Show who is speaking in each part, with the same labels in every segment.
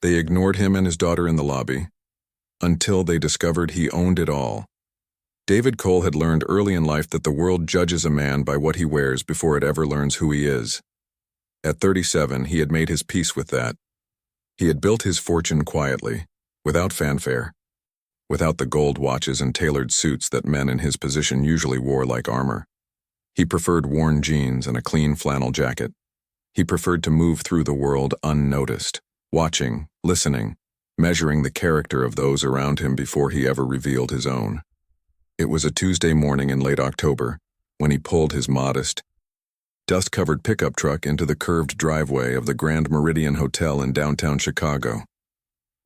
Speaker 1: They ignored him and his daughter in the lobby, until they discovered he owned it all. David Cole had learned early in life that the world judges a man by what he wears before it ever learns who he is. At 37, he had made his peace with that. He had built his fortune quietly, without fanfare, without the gold watches and tailored suits that men in his position usually wore like armor. He preferred worn jeans and a clean flannel jacket. He preferred to move through the world unnoticed, watching, listening, measuring the character of those around him before he ever revealed his own. It was a Tuesday morning in late October when he pulled his modest, dust-covered pickup truck into the curved driveway of the Grand Meridian Hotel in downtown Chicago.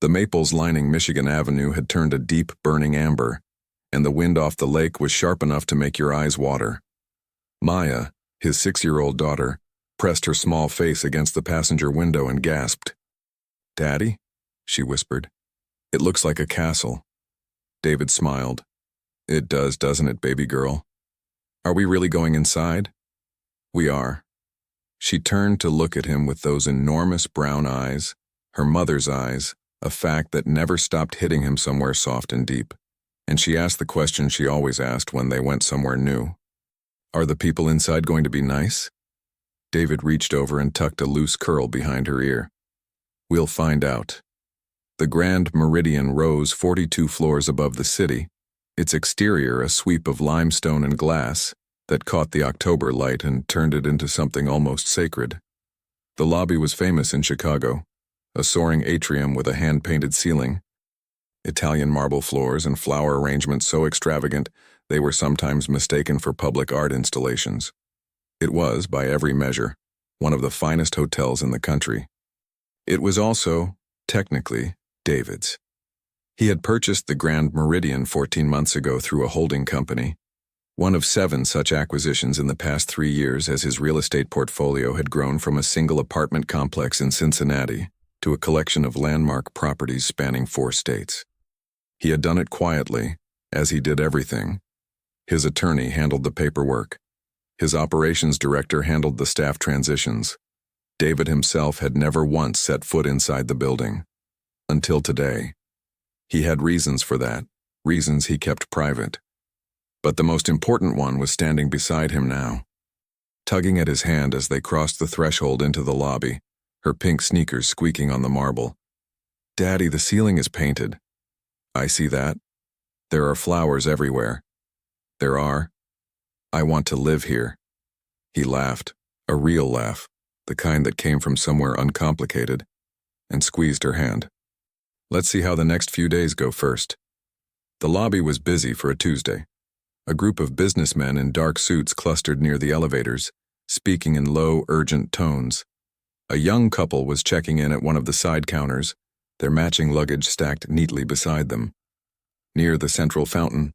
Speaker 1: The maples lining Michigan Avenue had turned a deep, burning amber, and the wind off the lake was sharp enough to make your eyes water. Maya, his 6-year-old daughter, pressed her small face against the passenger window and gasped. "Daddy?" she whispered. "It looks like a castle." David smiled. "It does, doesn't it, baby girl? Are we really going inside?" "We are." She turned to look at him with those enormous brown eyes, her mother's eyes, a fact that never stopped hitting him somewhere soft and deep. And she asked the question she always asked when they went somewhere new. "Are the people inside going to be nice?" David reached over and tucked a loose curl behind her ear. "We'll find out." The Grand Meridian rose 42 floors above the city, its exterior a sweep of limestone and glass that caught the October light and turned it into something almost sacred. The lobby was famous in Chicago, a soaring atrium with a hand-painted ceiling, Italian marble floors and flower arrangements so extravagant they were sometimes mistaken for public art installations. It was, by every measure, one of the finest hotels in the country. It was also, technically, David's. He had purchased the Grand Meridian 14 months ago through a holding company, one of 7 such acquisitions in the past 3 years as his real estate portfolio had grown from a single apartment complex in Cincinnati to a collection of landmark properties spanning 4 states. He had done it quietly, as he did everything. His attorney handled the paperwork. His operations director handled the staff transitions. David himself had never once set foot inside the building. Until today. He had reasons for that, reasons he kept private. But the most important one was standing beside him now, tugging at his hand as they crossed the threshold into the lobby, her pink sneakers squeaking on the marble. "Daddy, the ceiling is painted." "I see that. There are flowers everywhere." "There are. I want to live here." He laughed, a real laugh, the kind that came from somewhere uncomplicated, and squeezed her hand. "Let's see how the next few days go first." The lobby was busy for a Tuesday. A group of businessmen in dark suits clustered near the elevators, speaking in low, urgent tones. A young couple was checking in at one of the side counters, their matching luggage stacked neatly beside them. Near the central fountain,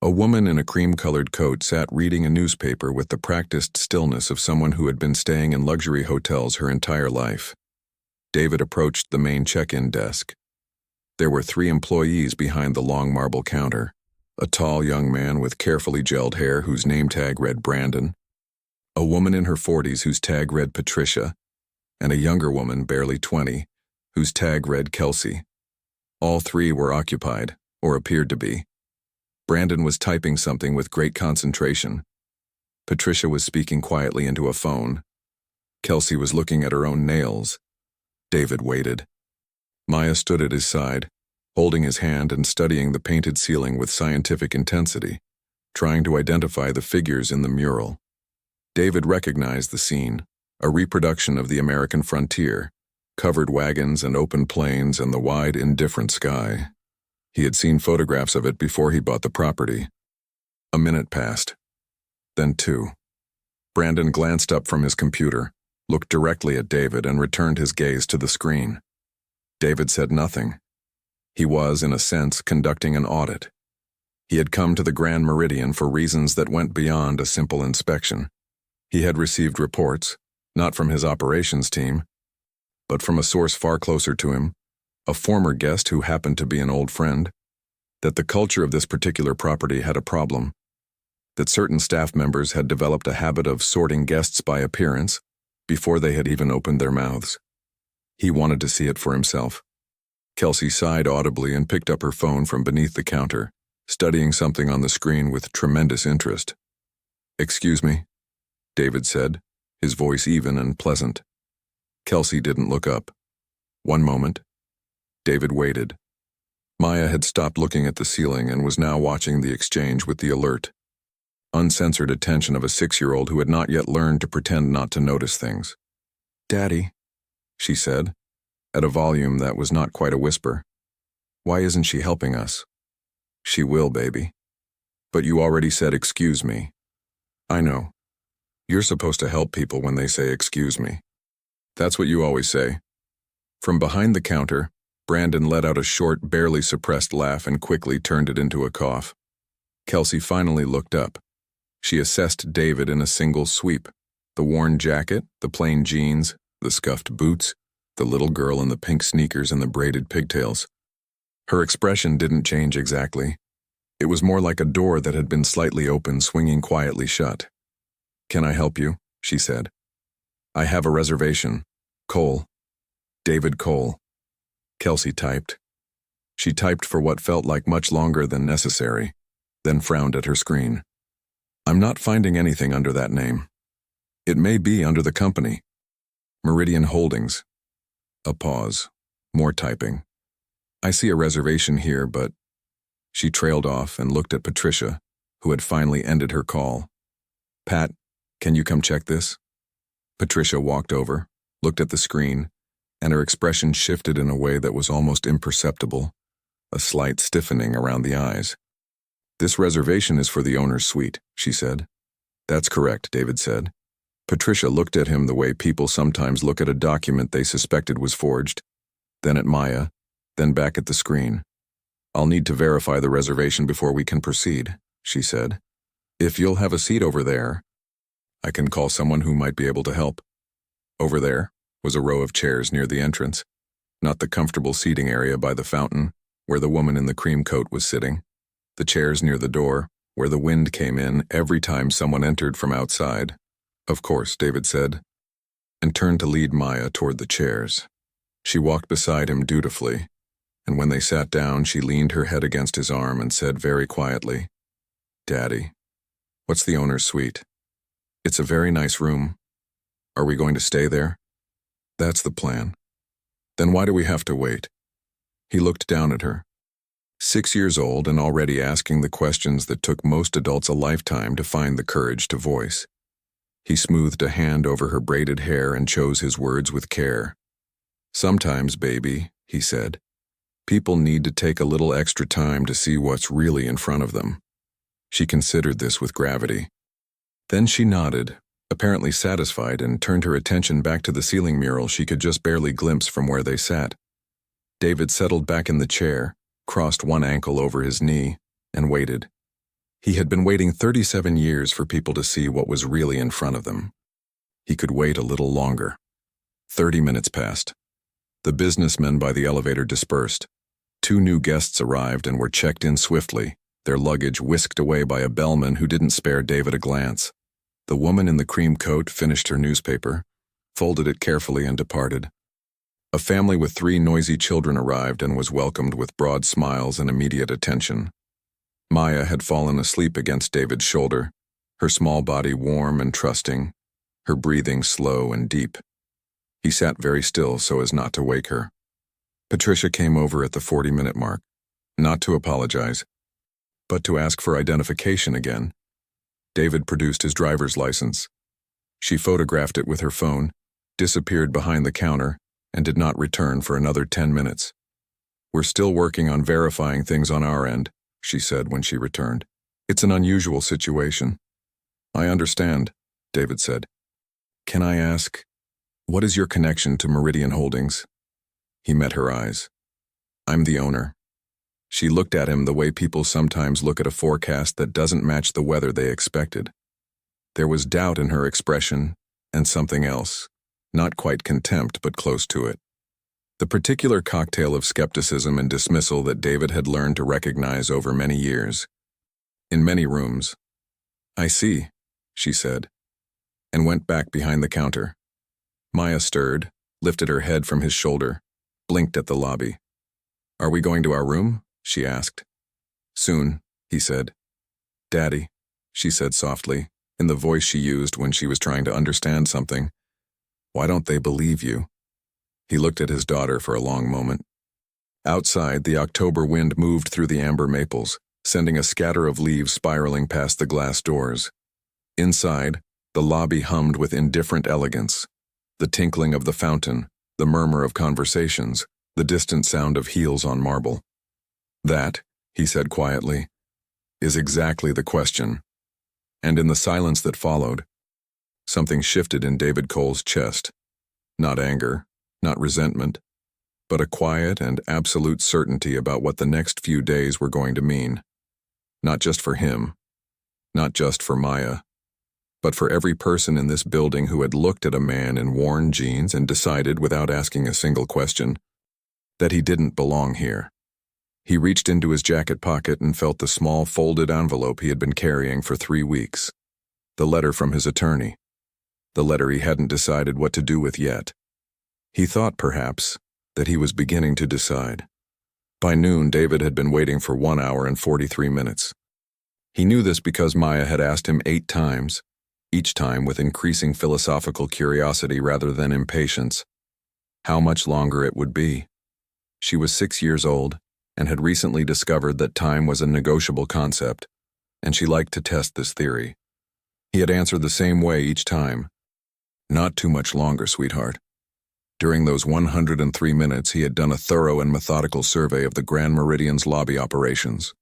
Speaker 1: a woman in a cream-colored coat sat reading a newspaper with the practiced stillness of someone who had been staying in luxury hotels her entire life. David approached the main check-in desk. There were 3 employees behind the long marble counter, a tall young man with carefully gelled hair whose name tag read Brandon, a woman in her 40s whose tag read Patricia, and a younger woman, barely 20, whose tag read Kelsey. All 3 were occupied, or appeared to be. Brandon was typing something with great concentration. Patricia was speaking quietly into a phone. Kelsey was looking at her own nails. David waited. Maya stood at his side, holding his hand and studying the painted ceiling with scientific intensity, trying to identify the figures in the mural. David recognized the scene, a reproduction of the American frontier, covered wagons and open plains and the wide, indifferent sky. He had seen photographs of it before he bought the property. A minute passed. Then 2. Brandon glanced up from his computer, looked directly at David and returned his gaze to the screen. David said nothing. He was, in a sense, conducting an audit. He had come to the Grand Meridian for reasons that went beyond a simple inspection. He had received reports, not from his operations team, but from a source far closer to him, a former guest who happened to be an old friend, that the culture of this particular property had a problem, that certain staff members had developed a habit of sorting guests by appearance before they had even opened their mouths. He wanted to see it for himself. Kelsey sighed audibly and picked up her phone from beneath the counter, studying something on the screen with tremendous interest. "Excuse me," David said, his voice even and pleasant. Kelsey didn't look up. "One moment." David waited. Maya had stopped looking at the ceiling and was now watching the exchange with the alert, uncensored attention of a 6-year-old who had not yet learned to pretend not to notice things. "Daddy," she said, at a volume that was not quite a whisper. "Why isn't she helping us?" "She will, baby. But you already said excuse me." "I know. You're supposed to help people when they say excuse me. That's what you always say." From behind the counter, Brandon let out a short, barely suppressed laugh and quickly turned it into a cough. Kelsey finally looked up. She assessed David in a single sweep: the worn jacket, the plain jeans, the scuffed boots, the little girl in the pink sneakers and the braided pigtails. Her expression didn't change exactly. It was more like a door that had been slightly open, swinging quietly shut. "Can I help you?" she said. "I have a reservation. Cole. David Cole." Kelsey typed. She typed for what felt like much longer than necessary, then frowned at her screen. "I'm not finding anything under that name. It may be under the company. Meridian Holdings." A pause. More typing. "I see a reservation here, but..." She trailed off and looked at Patricia, who had finally ended her call. "Pat, can you come check this?" Patricia walked over, looked at the screen, and her expression shifted in a way that was almost imperceptible, a slight stiffening around the eyes. "This reservation is for the owner's suite," she said. "That's correct," David said. Patricia looked at him the way people sometimes look at a document they suspected was forged, then at Maya, then back at the screen. "I'll need to verify the reservation before we can proceed," she said. "If you'll have a seat over there, I can call someone who might be able to help." Over there was a row of chairs near the entrance, not the comfortable seating area by the fountain, where the woman in the cream coat was sitting. The chairs near the door, where the wind came in every time someone entered from outside. "Of course," David said, and turned to lead Maya toward the chairs. She walked beside him dutifully, and when they sat down, she leaned her head against his arm and said very quietly, "Daddy, what's the owner's suite?" "It's a very nice room. Are we going to stay there?" "That's the plan." "Then why do we have to wait?" He looked down at her. 6 years old and already asking the questions that took most adults a lifetime to find the courage to voice. He smoothed a hand over her braided hair and chose his words with care. "Sometimes, baby," he said, "people need to take a little extra time to see what's really in front of them." She considered this with gravity. Then she nodded, apparently satisfied, and turned her attention back to the ceiling mural she could just barely glimpse from where they sat. David settled back in the chair, crossed one ankle over his knee, and waited. He had been waiting 37 years for people to see what was really in front of them. He could wait a little longer. 30 minutes passed. The businessmen by the elevator dispersed. 2 new guests arrived and were checked in swiftly, their luggage whisked away by a bellman who didn't spare David a glance. The woman in the cream coat finished her newspaper, folded it carefully, and departed. A family with 3 noisy children arrived and was welcomed with broad smiles and immediate attention. Maya had fallen asleep against David's shoulder, her small body warm and trusting, her breathing slow and deep. He sat very still so as not to wake her. Patricia came over at the 40-minute mark, not to apologize, but to ask for identification again. David produced his driver's license. She photographed it with her phone, disappeared behind the counter, and did not return for another 10 minutes. "We're still working on verifying things on our end," she said when she returned. "It's an unusual situation." "I understand," David said. "Can I ask, what is your connection to Meridian Holdings?" He met her eyes. "I'm the owner." She looked at him the way people sometimes look at a forecast that doesn't match the weather they expected. There was doubt in her expression, and something else, not quite contempt but close to it. The particular cocktail of skepticism and dismissal that David had learned to recognize over many years. In many rooms. "I see," she said, and went back behind the counter. Maya stirred, lifted her head from his shoulder, blinked at the lobby. "Are we going to our room?" she asked. "Soon," he said. "Daddy," she said softly, in the voice she used when she was trying to understand something. "Why don't they believe you?" He looked at his daughter for a long moment. Outside, the October wind moved through the amber maples, sending a scatter of leaves spiraling past the glass doors. Inside, the lobby hummed with indifferent elegance. The tinkling of the fountain, the murmur of conversations, the distant sound of heels on marble. "That," he said quietly, "is exactly the question." And in the silence that followed, something shifted in David Cole's chest. Not anger, not resentment, but a quiet and absolute certainty about what the next few days were going to mean. Not just for him, not just for Maya, but for every person in this building who had looked at a man in worn jeans and decided, without asking a single question, that he didn't belong here. He reached into his jacket pocket and felt the small folded envelope he had been carrying for 3 weeks. The letter from his attorney. The letter he hadn't decided what to do with yet. He thought, perhaps, that he was beginning to decide. By noon, David had been waiting for 1 hour and 43 minutes. He knew this because Maya had asked him 8 times, each time with increasing philosophical curiosity rather than impatience, how much longer it would be. She was 6 years old and had recently discovered that time was a negotiable concept, and she liked to test this theory. He had answered the same way each time. "Not too much longer, sweetheart." During those 103 minutes, he had done a thorough and methodical survey of the Grand Meridian's lobby operations.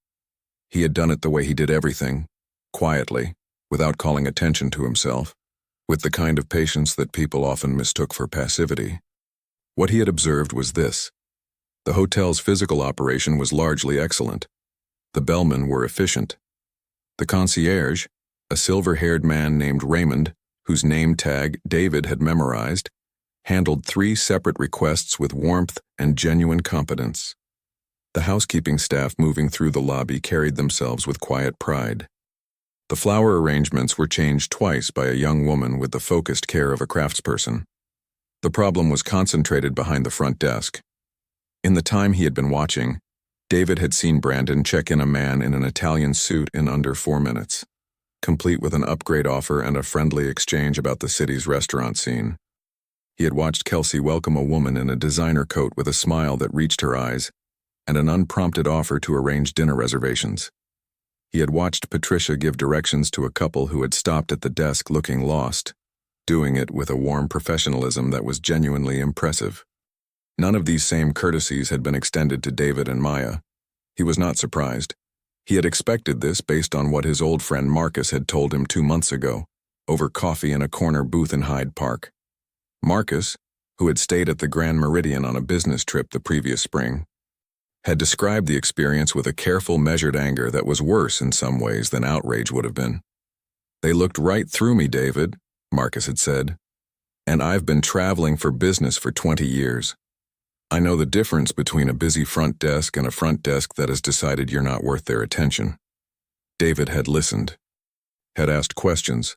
Speaker 1: He had done it the way he did everything, quietly, without calling attention to himself, with the kind of patience that people often mistook for passivity. What he had observed was this. The hotel's physical operation was largely excellent. The bellmen were efficient. The concierge, a silver-haired man named Raymond, whose name tag David had memorized, handled 3 separate requests with warmth and genuine competence. The housekeeping staff moving through the lobby carried themselves with quiet pride. The flower arrangements were changed twice by a young woman with the focused care of a craftsperson. The problem was concentrated behind the front desk. In the time he had been watching, David had seen Brandon check in a man in an Italian suit in under 4 minutes, complete with an upgrade offer and a friendly exchange about the city's restaurant scene. He had watched Kelsey welcome a woman in a designer coat with a smile that reached her eyes, and an unprompted offer to arrange dinner reservations. He had watched Patricia give directions to a couple who had stopped at the desk looking lost, doing it with a warm professionalism that was genuinely impressive. None of these same courtesies had been extended to David and Maya. He was not surprised. He had expected this based on what his old friend Marcus had told him 2 months ago, over coffee in a corner booth in Hyde Park. Marcus, who had stayed at the Grand Meridian on a business trip the previous spring, had described the experience with a careful, measured anger that was worse in some ways than outrage would have been. "They looked right through me, David," Marcus had said, "and I've been traveling for business for 20 years. I know the difference between a busy front desk and a front desk that has decided you're not worth their attention." David had listened, had asked questions,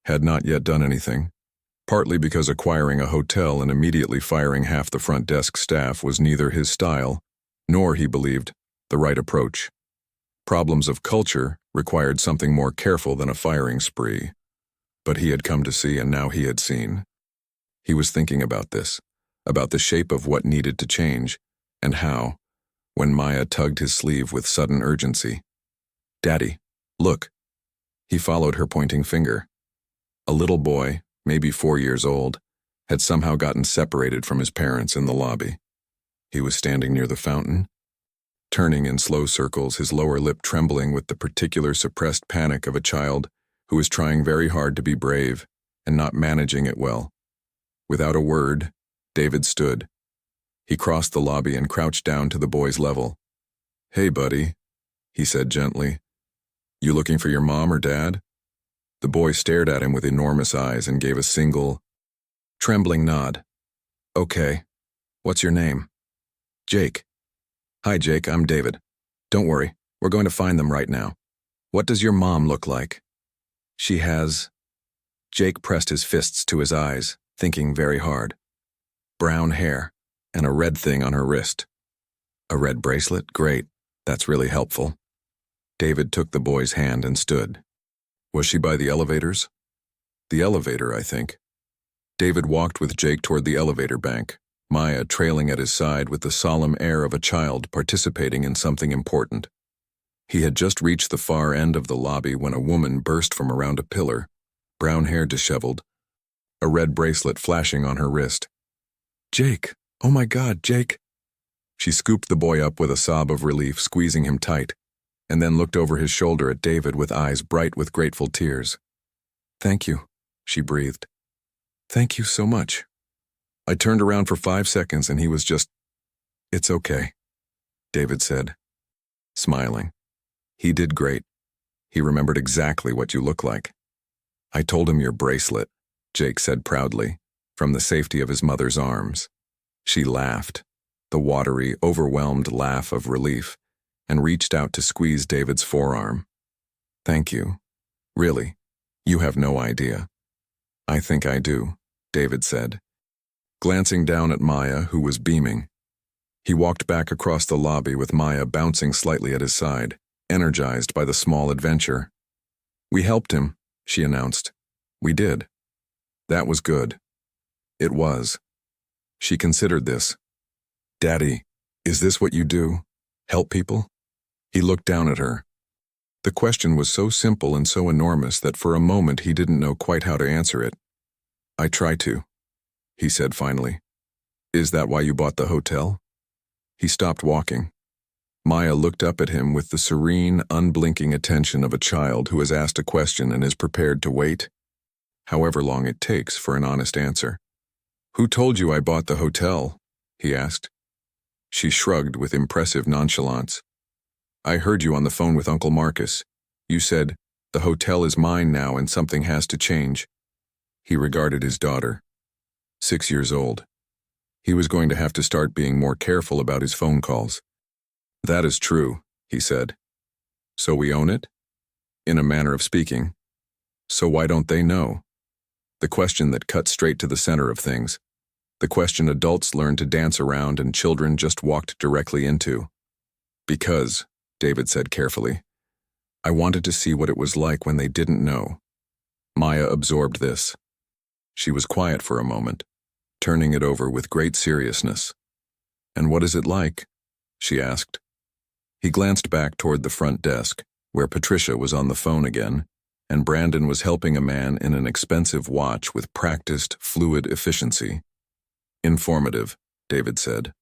Speaker 1: had not yet done anything, partly because acquiring a hotel and immediately firing half the front desk staff was neither his style, nor, he believed, the right approach. Problems of culture required something more careful than a firing spree. But he had come to see, and now he had seen. He was thinking about this, about the shape of what needed to change, and how, when Maya tugged his sleeve with sudden urgency. "Daddy, look." He followed her pointing finger. A little boy, maybe 4 years old, had somehow gotten separated from his parents in the lobby. He was standing near the fountain, turning in slow circles, his lower lip trembling with the particular suppressed panic of a child who is trying very hard to be brave and not managing it well. Without a word, David stood. He crossed the lobby and crouched down to the boy's level. "Hey, buddy," he said gently. "You looking for your mom or dad?" The boy stared at him with enormous eyes and gave a single, trembling nod. "Okay. What's your name?" "Jake." "Hi, Jake, I'm David. Don't worry, we're going to find them right now. What does your mom look like?" "She has..." Jake pressed his fists to his eyes, thinking very hard. brown hair, and a red thing on her wrist. A red bracelet? Great. That's really helpful. David took the boy's hand and stood. Was she by the elevators? The elevator, I think. David walked with Jake toward the elevator bank, Maya trailing at his side with the solemn air of a child participating in something important. He had just reached the far end of the lobby when a woman burst from around a pillar, brown hair disheveled, a red bracelet flashing on her wrist. Jake! Oh my God, Jake! She scooped the boy up with a sob of relief, squeezing him tight, and then looked over his shoulder at David with eyes bright with grateful tears. Thank you, she breathed. Thank you so much. I turned around for 5 seconds and he was just, It's okay, David said, smiling. He did great. He remembered exactly what you look like. I told him your bracelet, Jake said proudly, from the safety of his mother's arms. She laughed, the watery, overwhelmed laugh of relief, and reached out to squeeze David's forearm. Thank you. Really, you have no idea. I think I do, David said, glancing down at Maya, who was beaming. He walked back across the lobby with Maya bouncing slightly at his side, energized by the small adventure. We helped him, she announced. We did. That was good. It was. She considered this. Daddy, is this what you do? Help people? He looked down at her. The question was so simple and so enormous that for a moment he didn't know quite how to answer it. I try to, he said finally. Is that why you bought the hotel? He stopped walking. Maya looked up at him with the serene, unblinking attention of a child who has asked a question and is prepared to wait, however long it takes for an honest answer. Who told you I bought the hotel? He asked. She shrugged with impressive nonchalance. I heard you on the phone with Uncle Marcus. You said, the hotel is mine now and something has to change. He regarded his daughter, 6 years old. He was going to have to start being more careful about his phone calls. That is true, he said. So we own it? In a manner of speaking. So why don't they know? The question that cut straight to the center of things. The question adults learn to dance around and children just walked directly into. Because, David said carefully, I wanted to see what it was like when they didn't know. Maya absorbed this. She was quiet for a moment, turning it over with great seriousness. And what is it like? She asked. He glanced back toward the front desk, where Patricia was on the phone again, and Brandon was helping a man in an expensive watch with practiced, fluid efficiency. Informative, David said.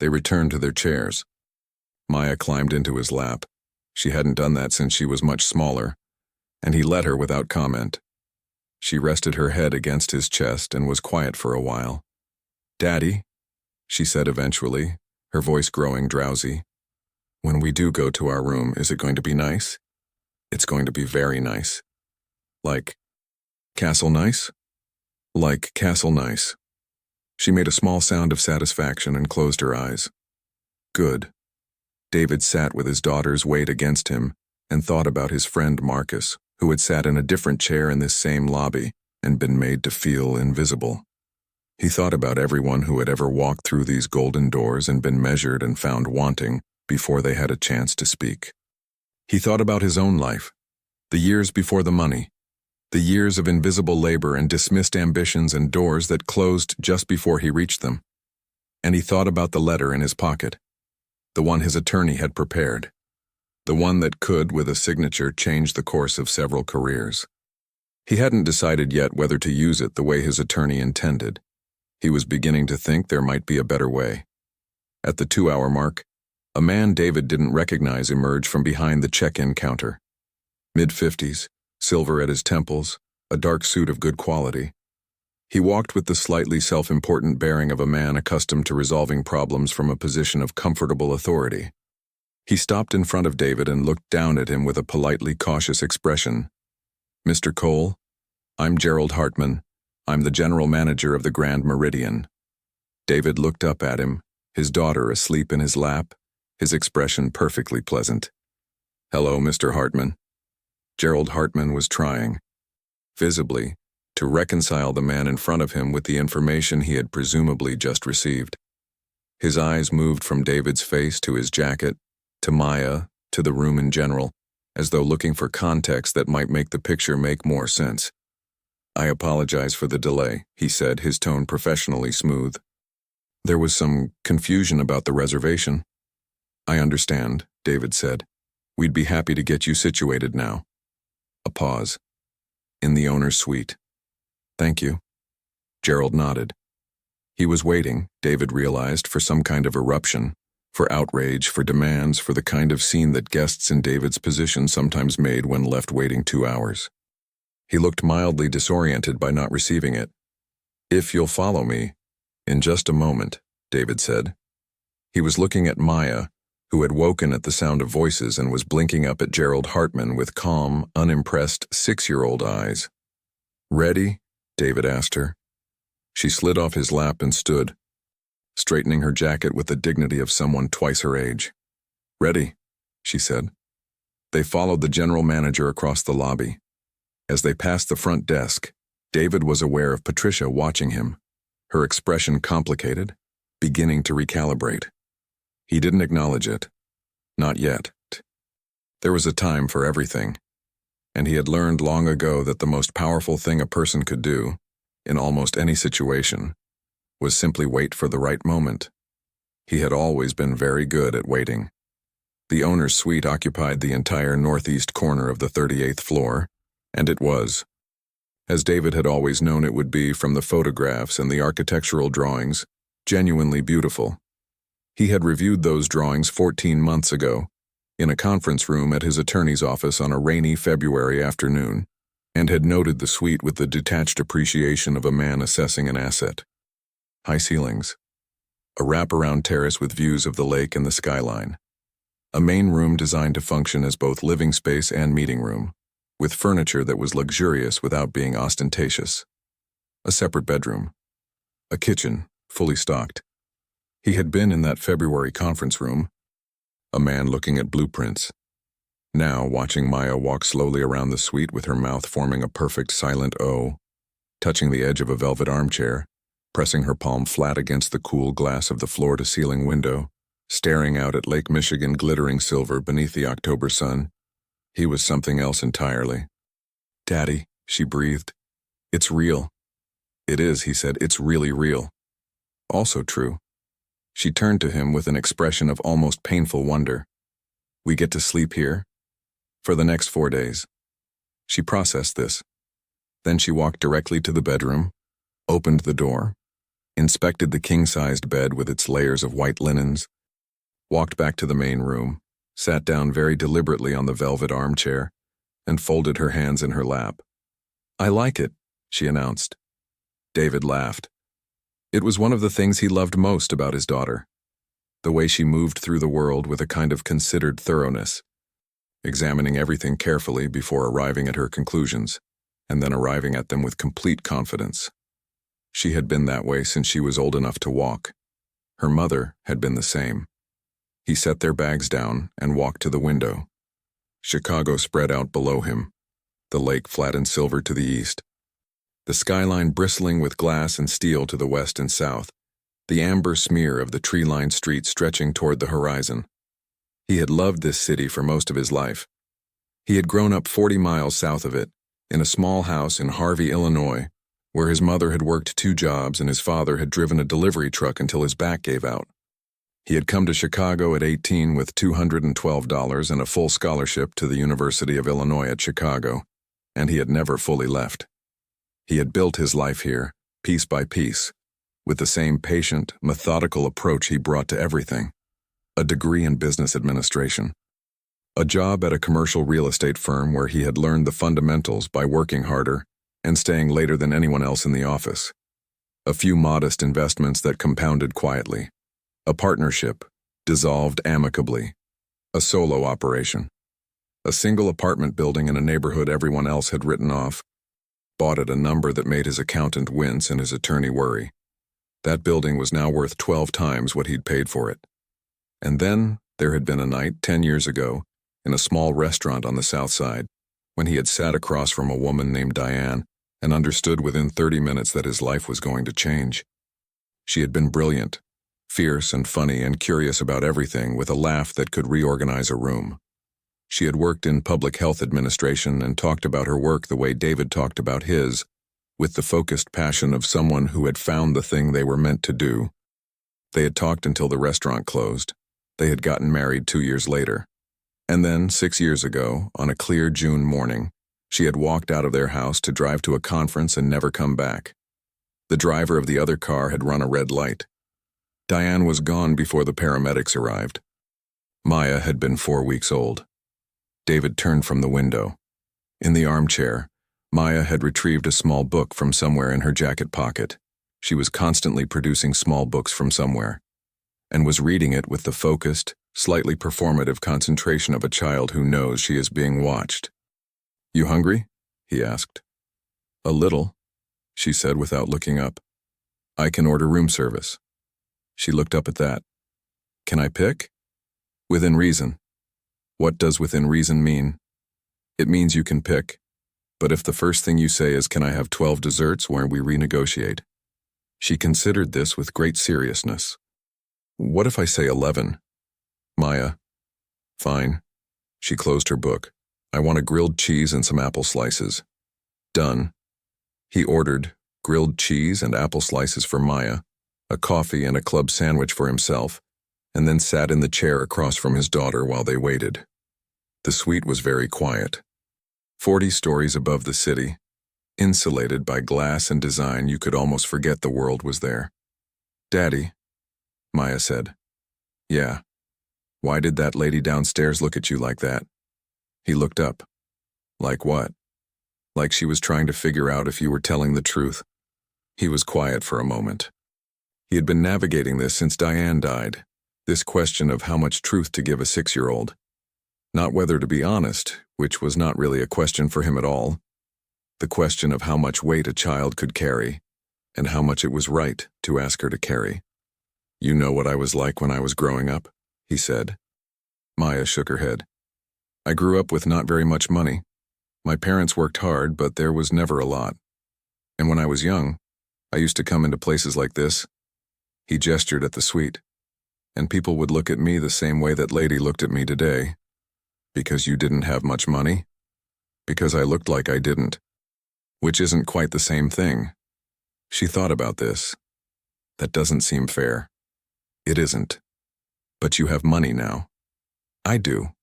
Speaker 1: They returned to their chairs. Maya climbed into his lap. She hadn't done that since she was much smaller, and he let her without comment. She rested her head against his chest and was quiet for a while. Daddy, she said eventually, her voice growing drowsy. When we do go to our room, is it going to be nice? It's going to be very nice. Like Castle Nice? Like Castle Nice. She made a small sound of satisfaction and closed her eyes. Good. David sat with his daughter's weight against him and thought about his friend Marcus, who had sat in a different chair in this same lobby and been made to feel invisible. He thought about everyone who had ever walked through these golden doors and been measured and found wanting before they had a chance to speak. He thought about his own life, the years before the money, the years of invisible labor and dismissed ambitions and doors that closed just before he reached them. And he thought about the letter in his pocket, the one his attorney had prepared, the one that could, with a signature, change the course of several careers. He hadn't decided yet whether to use it the way his attorney intended. He was beginning to think there might be a better way. At the 2-hour mark, a man David didn't recognize emerged from behind the check-in counter. Mid-50s, silver at his temples, a dark suit of good quality. He walked with the slightly self-important bearing of a man accustomed to resolving problems from a position of comfortable authority. He stopped in front of David and looked down at him with a politely cautious expression. Mr. Cole, I'm Gerald Hartman. I'm the general manager of the Grand Meridian. David looked up at him, his daughter asleep in his lap, his expression perfectly pleasant. Hello, Mr. Hartman. Gerald Hartman was trying. Visibly, to reconcile the man in front of him with the information he had presumably just received. His eyes moved from David's face to his jacket, to Maya, to the room in general, as though looking for context that might make the picture make more sense. "I apologize for the delay," he said, his tone professionally smooth. "There was some confusion about the reservation." "I understand," David said. "We'd be happy to get you situated now." A pause. "In the owner's suite." "Thank you." Gerald nodded. He was waiting, David realized, for some kind of eruption, for outrage, for demands, for the kind of scene that guests in David's position sometimes made when left waiting 2 hours. He looked mildly disoriented by not receiving it. "If you'll follow me, in just a moment," David said. He was looking at Maya, who had woken at the sound of voices and was blinking up at Gerald Hartman with calm, unimpressed 6-year-old eyes. "Ready?" David asked her. She slid off his lap and stood, straightening her jacket with the dignity of someone twice her age. "Ready," she said. They followed the general manager across the lobby. As they passed the front desk, David was aware of Patricia watching him, her expression complicated, beginning to recalibrate. He didn't acknowledge it. Not yet. There was a time for everything, and he had learned long ago that the most powerful thing a person could do, in almost any situation, was simply wait for the right moment. He had always been very good at waiting. The owner's suite occupied the entire northeast corner of the 38th floor, and it was, as David had always known it would be from the photographs and the architectural drawings, genuinely beautiful. He had reviewed those drawings 14 months ago, in a conference room at his attorney's office on a rainy February afternoon, and had noted the suite with the detached appreciation of a man assessing an asset. High ceilings, a wraparound terrace with views of the lake and the skyline, a main room designed to function as both living space and meeting room, with furniture that was luxurious without being ostentatious, a separate bedroom, a kitchen, fully stocked. He had been in that February conference room, a man looking at blueprints. Now, watching Maya walk slowly around the suite with her mouth forming a perfect silent O, touching the edge of a velvet armchair, pressing her palm flat against the cool glass of the floor-to-ceiling window, staring out at Lake Michigan glittering silver beneath the October sun, he was something else entirely. "Daddy," she breathed. "It's real." "It is," he said. "It's really real." "Also true." She turned to him with an expression of almost painful wonder. "We get to sleep here?" "For the next 4 days." She processed this. Then she walked directly to the bedroom, opened the door, inspected the king-sized bed with its layers of white linens, walked back to the main room, sat down very deliberately on the velvet armchair, and folded her hands in her lap. "I like it," she announced. David laughed. It was one of the things he loved most about his daughter, the way she moved through the world with a kind of considered thoroughness, examining everything carefully before arriving at her conclusions, and then arriving at them with complete confidence. She had been that way since she was old enough to walk. Her mother had been the same. He set their bags down and walked to the window. Chicago spread out below him, the lake flat and silver to the east, the skyline bristling with glass and steel to the west and south, the amber smear of the tree-lined street stretching toward the horizon. He had loved this city for most of his life. He had grown up 40 miles south of it, in a small house in Harvey, Illinois, where his mother had worked 2 jobs and his father had driven a delivery truck until his back gave out. He had come to Chicago at 18 with $212 and a full scholarship to the University of Illinois at Chicago, and he had never fully left. He had built his life here, piece by piece, with the same patient, methodical approach he brought to everything. A degree in business administration. A job at a commercial real estate firm where he had learned the fundamentals by working harder and staying later than anyone else in the office. A few modest investments that compounded quietly. A partnership, dissolved amicably. A solo operation. A single apartment building in a neighborhood everyone else had written off. Bought at a number that made his accountant wince and his attorney worry. That building was now worth 12 times what he'd paid for it. And then there had been a night 10 years ago in a small restaurant on the south side when he had sat across from a woman named Diane and understood within 30 minutes that his life was going to change. She had been brilliant, fierce and funny and curious about everything, with a laugh that could reorganize a room. She had worked in public health administration and talked about her work the way David talked about his, with the focused passion of someone who had found the thing they were meant to do. They had talked until the restaurant closed. They had gotten married 2 years later. And then, 6 years ago, on a clear June morning, she had walked out of their house to drive to a conference and never come back. The driver of the other car had run a red light. Diane was gone before the paramedics arrived. Maya had been 4 weeks old. David turned from the window. In the armchair, Maya had retrieved a small book from somewhere in her jacket pocket. She was constantly producing small books from somewhere, and was reading it with the focused, slightly performative concentration of a child who knows she is being watched. "You hungry?" he asked. "A little," she said without looking up. "I can order room service." She looked up at that. "Can I pick?" "Within reason." "What does within reason mean?" "It means you can pick. But if the first thing you say is, 'Can I have 12 desserts?' where we renegotiate." She considered this with great seriousness. "What if I say 11? "Maya." "Fine." She closed her book. "I want a grilled cheese and some apple slices." "Done." He ordered grilled cheese and apple slices for Maya, a coffee and a club sandwich for himself, and then sat in the chair across from his daughter while they waited. The suite was very quiet. 40 stories above the city, insulated by glass and design, you could almost forget the world was there. "Daddy," Maya said. "Yeah. Why did that lady downstairs look at you like that?" He looked up. "Like what?" "Like she was trying to figure out if you were telling the truth." He was quiet for a moment. He had been navigating this since Diane died, this question of how much truth to give a 6-year-old. Not whether to be honest, which was not really a question for him at all. The question of how much weight a child could carry, and how much it was right to ask her to carry. "You know what I was like when I was growing up?" he said. Maya shook her head. "I grew up with not very much money. My parents worked hard, but there was never a lot. And when I was young, I used to come into places like this." He gestured at the suite. "And people would look at me the same way that lady looked at me today. Because you didn't have much money? Because I looked like I didn't. Which isn't quite the same thing." She thought about this. "That doesn't seem fair." "It isn't. But you have money now." "I do.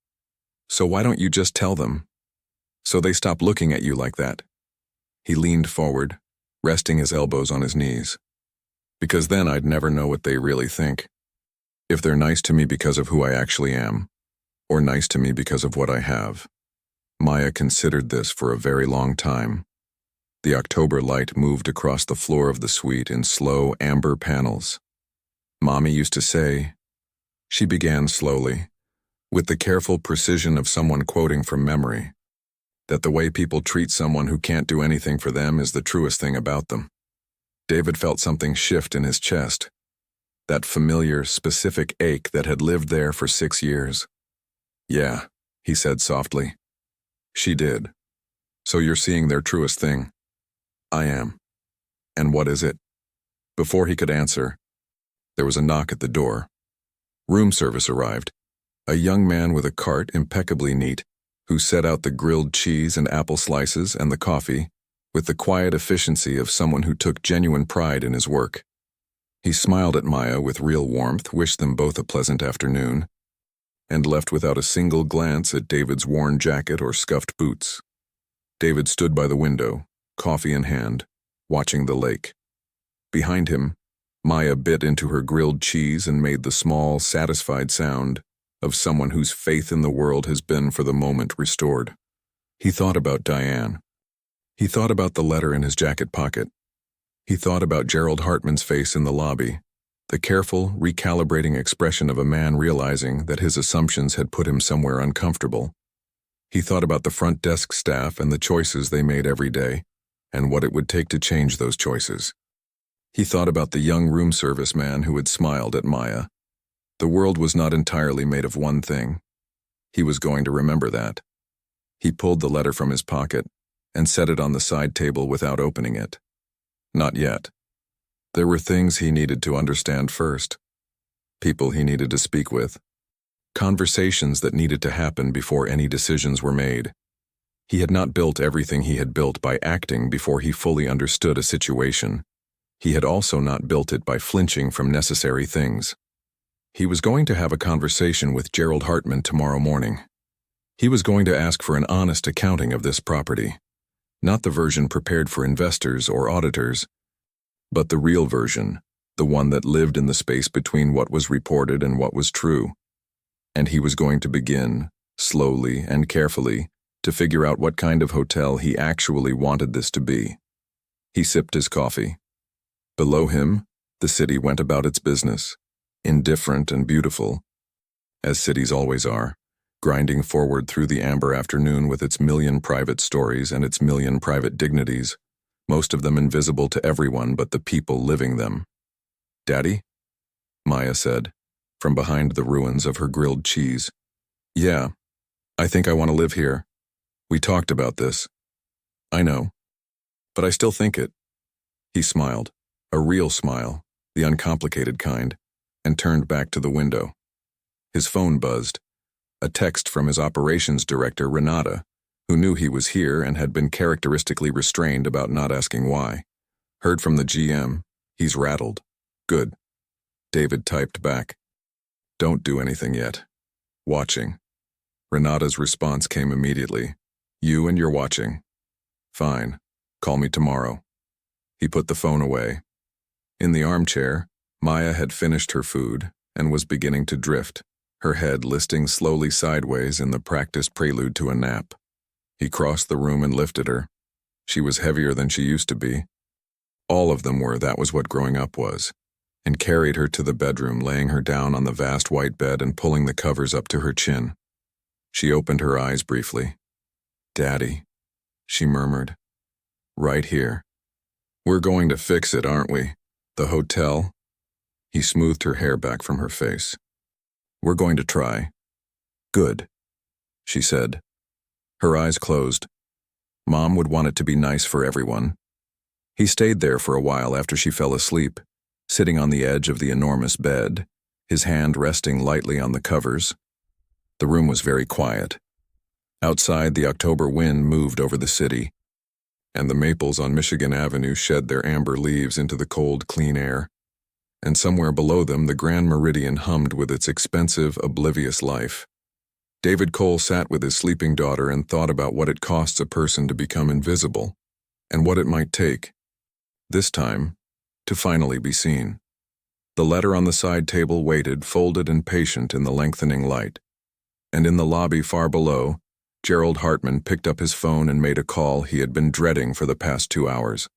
Speaker 1: So why don't you just tell them? So they stop looking at you like that." He leaned forward, resting his elbows on his knees. "Because then I'd never know what they really think. If they're nice to me because of who I actually am, or nice to me because of what I have." Maya considered this for a very long time. The October light moved across the floor of the suite in slow amber panels. "Mommy used to say," she began slowly, with the careful precision of someone quoting from memory, "that the way people treat someone who can't do anything for them is the truest thing about them." David felt something shift in his chest, that familiar, specific ache that had lived there for 6 years. "Yeah," he said softly. She did. "So you're seeing their truest thing?" "I am." "And what is it?" Before he could answer, there was a knock at the door. Room service arrived, a young man with a cart impeccably neat, who set out the grilled cheese and apple slices and the coffee, with the quiet efficiency of someone who took genuine pride in his work. He smiled at Maya with real warmth, wished them both a pleasant afternoon, and left without a single glance at David's worn jacket or scuffed boots. David stood by the window, coffee in hand, watching the lake. Behind him, Maya bit into her grilled cheese and made the small, satisfied sound of someone whose faith in the world has been for the moment restored. He thought about Diane. He thought about the letter in his jacket pocket. He thought about Gerald Hartman's face in the lobby, the careful, recalibrating expression of a man realizing that his assumptions had put him somewhere uncomfortable. He thought about the front desk staff and the choices they made every day, and what it would take to change those choices. He thought about the young room service man who had smiled at Maya. The world was not entirely made of one thing. He was going to remember that. He pulled the letter from his pocket and set it on the side table without opening it. Not yet. There were things he needed to understand first, people he needed to speak with, conversations that needed to happen before any decisions were made. He had not built everything he had built by acting before he fully understood a situation. He had also not built it by flinching from necessary things. He was going to have a conversation with Gerald Hartman tomorrow morning. He was going to ask for an honest accounting of this property, not the version prepared for investors or auditors, but the real version, the one that lived in the space between what was reported and what was true. And he was going to begin, slowly and carefully, to figure out what kind of hotel he actually wanted this to be. He sipped his coffee. Below him, the city went about its business, indifferent and beautiful, as cities always are, grinding forward through the amber afternoon with its million private stories and its million private dignities, most of them invisible to everyone but the people living them. "Daddy?" Maya said, from behind the ruins of her grilled cheese. "Yeah, I think I want to live here. We talked about this." "I know, but I still think it." He smiled, a real smile, the uncomplicated kind, and turned back to the window. His phone buzzed, a text from his operations director, Renata, who knew he was here and had been characteristically restrained about not asking why. "Heard from the GM. He's rattled." "Good." David typed back. "Don't do anything yet. Watching." Renata's response came immediately. "You and you're watching." "Fine. Call me tomorrow." He put the phone away. In the armchair, Maya had finished her food and was beginning to drift, her head listing slowly sideways in the practiced prelude to a nap. He crossed the room and lifted her. She was heavier than she used to be. All of them were, that was what growing up was, and carried her to the bedroom, laying her down on the vast white bed and pulling the covers up to her chin. She opened her eyes briefly. "Daddy," she murmured. "Right here. We're going to fix it, aren't we? The hotel?" He smoothed her hair back from her face. "We're going to try." "Good," she said. Her eyes closed. Mom would want it to be nice for everyone. He stayed there for a while after she fell asleep, sitting on the edge of the enormous bed, his hand resting lightly on the covers. The room was very quiet. Outside, the October wind moved over the city, and the maples on Michigan Avenue shed their amber leaves into the cold, clean air. And somewhere below them, the Grand Meridian hummed with its expensive, oblivious life. David Cole sat with his sleeping daughter and thought about what it costs a person to become invisible, and what it might take, this time, to finally be seen. The letter on the side table waited, folded and patient in the lengthening light. And in the lobby far below, Gerald Hartman picked up his phone and made a call he had been dreading for the past 2 hours.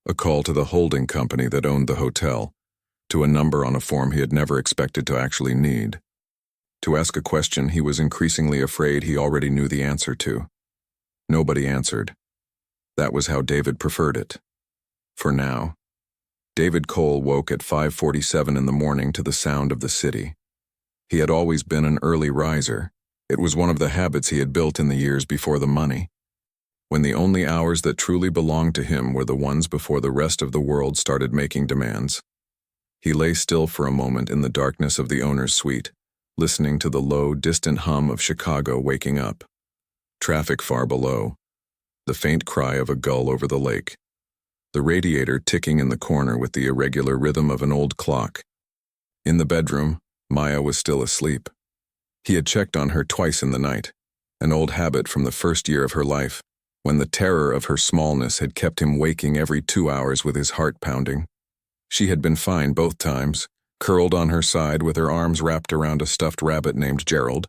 Speaker 1: A call to the holding company that owned the hotel, to a number on a form he had never expected to actually need. To ask a question he was increasingly afraid he already knew the answer to. Nobody answered. That was how David preferred it. For now. David Cole woke at 5:47 in the morning to the sound of the city. He had always been an early riser. It was one of the habits he had built in the years before the money, when the only hours that truly belonged to him were the ones before the rest of the world started making demands. He lay still for a moment in the darkness of the owner's suite, listening to the low, distant hum of Chicago waking up. Traffic far below, the faint cry of a gull over the lake, the radiator ticking in the corner with the irregular rhythm of an old clock. In the bedroom, Maya was still asleep. He had checked on her twice in the night, an old habit from the first year of her life, when the terror of her smallness had kept him waking every 2 hours with his heart pounding. She had been fine both times, curled on her side with her arms wrapped around a stuffed rabbit named Gerald,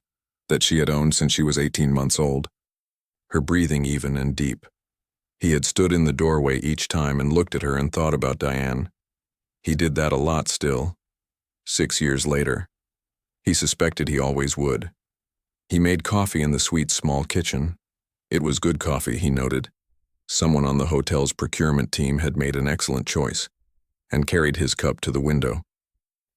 Speaker 1: that she had owned since she was 18 months old. Her breathing even and deep. He had stood in the doorway each time and looked at her and thought about Diane. He did that a lot still. 6 years later. He suspected he always would. He made coffee in the suite's small kitchen. It was good coffee, he noted. Someone on the hotel's procurement team had made an excellent choice, and carried his cup to the window.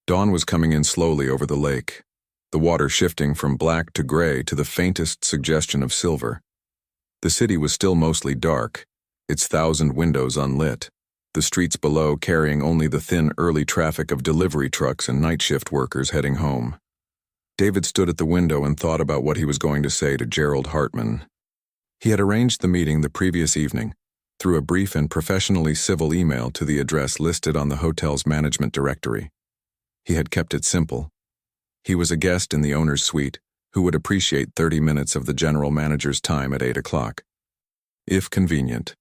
Speaker 1: Dawn was coming in slowly over the lake, the water shifting from black to gray to the faintest suggestion of silver. The city was still mostly dark, its 1,000 windows unlit, the streets below carrying only the thin early traffic of delivery trucks and night shift workers heading home. David stood at the window and thought about what he was going to say to Gerald Hartman. He had arranged the meeting the previous evening, through a brief and professionally civil email to the address listed on the hotel's management directory. He had kept it simple. He was a guest in the owner's suite who would appreciate 30 minutes of the general manager's time at 8 o'clock. If convenient.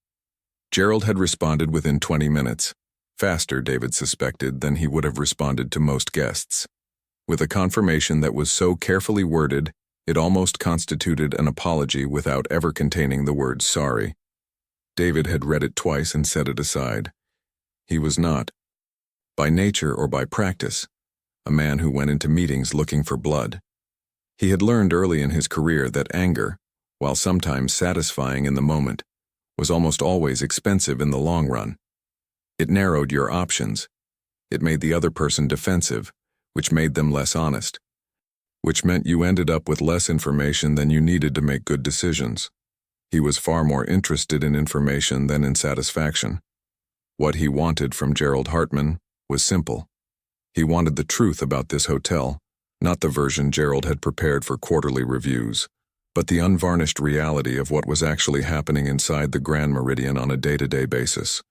Speaker 1: Gerald had responded within 20 minutes, faster, David suspected, than he would have responded to most guests. With a confirmation that was so carefully worded, it almost constituted an apology without ever containing the word sorry. David had read it twice and set it aside. He was not, by nature or by practice, a man who went into meetings looking for blood. He had learned early in his career that anger, while sometimes satisfying in the moment, was almost always expensive in the long run. It narrowed your options. It made the other person defensive, which made them less honest, which meant you ended up with less information than you needed to make good decisions. He was far more interested in information than in satisfaction. What he wanted from Gerald Hartman was simple. He wanted the truth about this hotel, not the version Gerald had prepared for quarterly reviews, but the unvarnished reality of what was actually happening inside the Grand Meridian on a day-to-day basis.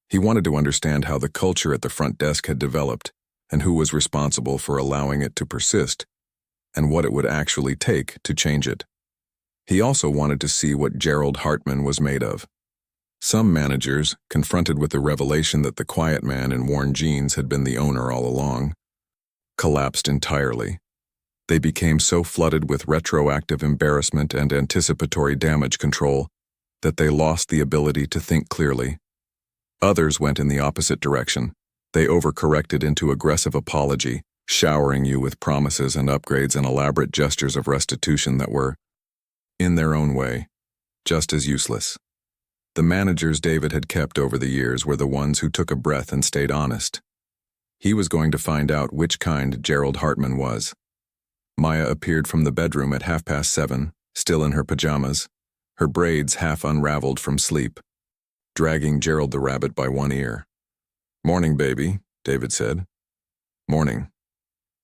Speaker 1: He wanted to understand how the culture at the front desk had developed, and who was responsible for allowing it to persist, and what it would actually take to change it. He also wanted to see what Gerald Hartman was made of. Some managers, confronted with the revelation that the quiet man in worn jeans had been the owner all along, collapsed entirely. They became so flooded with retroactive embarrassment and anticipatory damage control that they lost the ability to think clearly. Others went in the opposite direction. They overcorrected into aggressive apology, showering you with promises and upgrades and elaborate gestures of restitution that were, in their own way, just as useless. The managers David had kept over the years were the ones who took a breath and stayed honest. He was going to find out which kind Gerald Hartman was. Maya appeared from the bedroom at 7:30, still in her pajamas, her braids half unraveled from sleep, dragging Gerald the rabbit by one ear. "Morning, baby," David said. "Morning."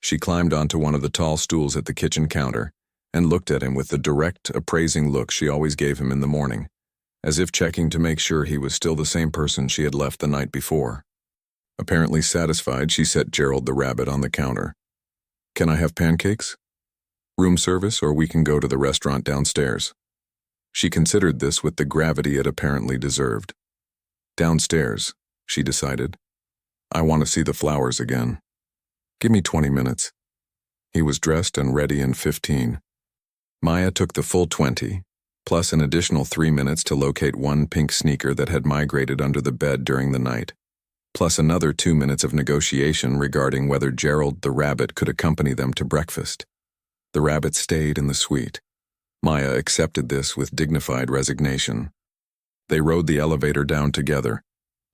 Speaker 1: She climbed onto one of the tall stools at the kitchen counter and looked at him with the direct, appraising look she always gave him in the morning, as if checking to make sure he was still the same person she had left the night before. Apparently satisfied, she set Gerald the rabbit on the counter. "Can I have pancakes? Room service, or we can go to the restaurant downstairs." She considered this with the gravity it apparently deserved. "Downstairs," she decided. "I want to see the flowers again. Give me 20 minutes." He was dressed and ready in 15. Maya took the full 20, plus an additional 3 minutes to locate one pink sneaker that had migrated under the bed during the night, plus another 2 minutes of negotiation regarding whether Gerald the rabbit could accompany them to breakfast. The rabbit stayed in the suite. Maya accepted this with dignified resignation. They rode the elevator down together,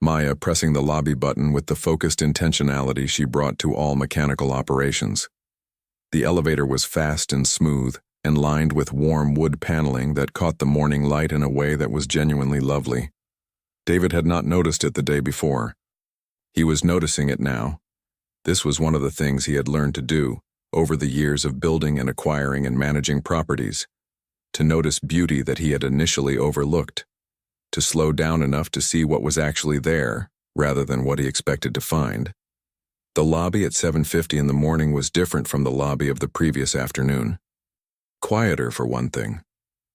Speaker 1: Maya pressing the lobby button with the focused intentionality she brought to all mechanical operations. The elevator was fast and smooth, and lined with warm wood paneling that caught the morning light in a way that was genuinely lovely. David had not noticed it the day before. He was noticing it now. This was one of the things he had learned to do over the years of building and acquiring and managing properties, to notice beauty that he had initially overlooked, to slow down enough to see what was actually there, rather than what he expected to find. The lobby at 7:50 in the morning was different from the lobby of the previous afternoon. Quieter, for one thing.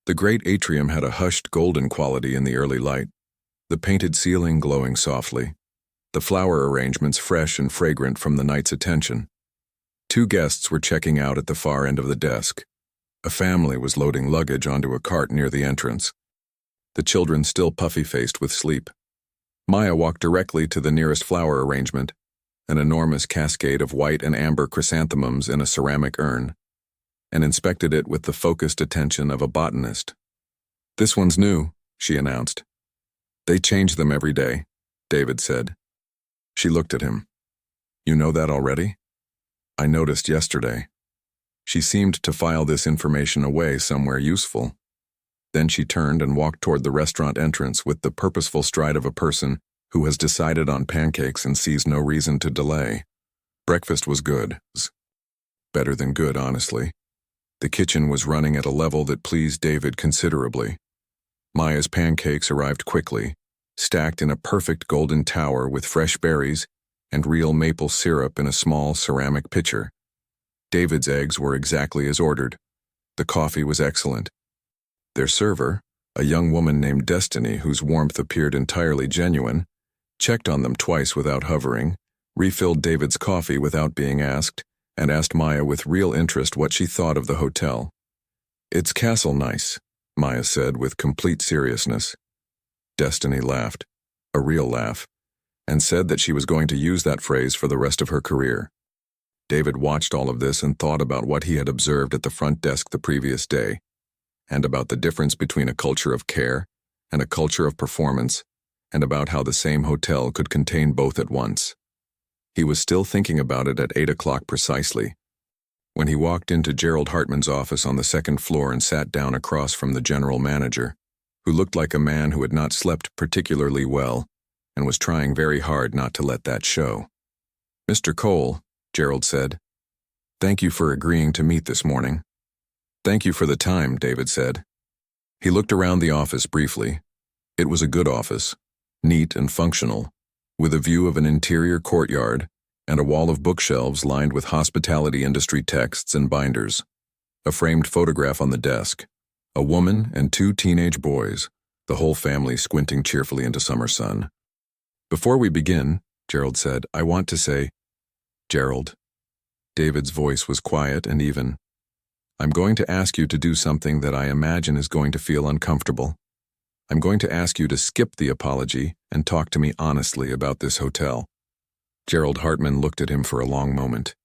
Speaker 1: The great atrium had a hushed golden quality in the early light, the painted ceiling glowing softly, the flower arrangements fresh and fragrant from the night's attention. 2 guests were checking out at the far end of the desk. A family was loading luggage onto a cart near the entrance, the children still puffy-faced with sleep. Maya walked directly to the nearest flower arrangement, an enormous cascade of white and amber chrysanthemums in a ceramic urn, and inspected it with the focused attention of a botanist. "This one's new," she announced. "They change them every day," David said. She looked at him. "You know that already?" "I noticed yesterday." She seemed to file this information away somewhere useful. Then she turned and walked toward the restaurant entrance with the purposeful stride of a person who has decided on pancakes and sees no reason to delay. Breakfast was good. Better than good, honestly. The kitchen was running at a level that pleased David considerably. Maya's pancakes arrived quickly, stacked in a perfect golden tower with fresh berries and real maple syrup in a small ceramic pitcher. David's eggs were exactly as ordered. The coffee was excellent. Their server, a young woman named Destiny whose warmth appeared entirely genuine, checked on them twice without hovering, refilled David's coffee without being asked, and asked Maya with real interest what she thought of the hotel. "It's castle nice," Maya said with complete seriousness. Destiny laughed, a real laugh, and said that she was going to use that phrase for the rest of her career. David watched all of this and thought about what he had observed at the front desk the previous day, and about the difference between a culture of care and a culture of performance, and about how the same hotel could contain both at once. He was still thinking about it at 8 o'clock precisely, when he walked into Gerald Hartman's office on the second floor and sat down across from the general manager, who looked like a man who had not slept particularly well and was trying very hard not to let that show. "Mr. Cole," Gerald said, "thank you for agreeing to meet this morning." "Thank you for the time," David said. He looked around the office briefly. It was a good office, neat and functional, with a view of an interior courtyard and a wall of bookshelves lined with hospitality industry texts and binders. A framed photograph on the desk, a woman and 2 teenage boys, the whole family squinting cheerfully into summer sun. "Before we begin," Gerald said, "I want to say—" "Gerald." David's voice was quiet and even. "I'm going to ask you to do something that I imagine is going to feel uncomfortable. I'm going to ask you to skip the apology and talk to me honestly about this hotel." Gerald Hartman looked at him for a long moment.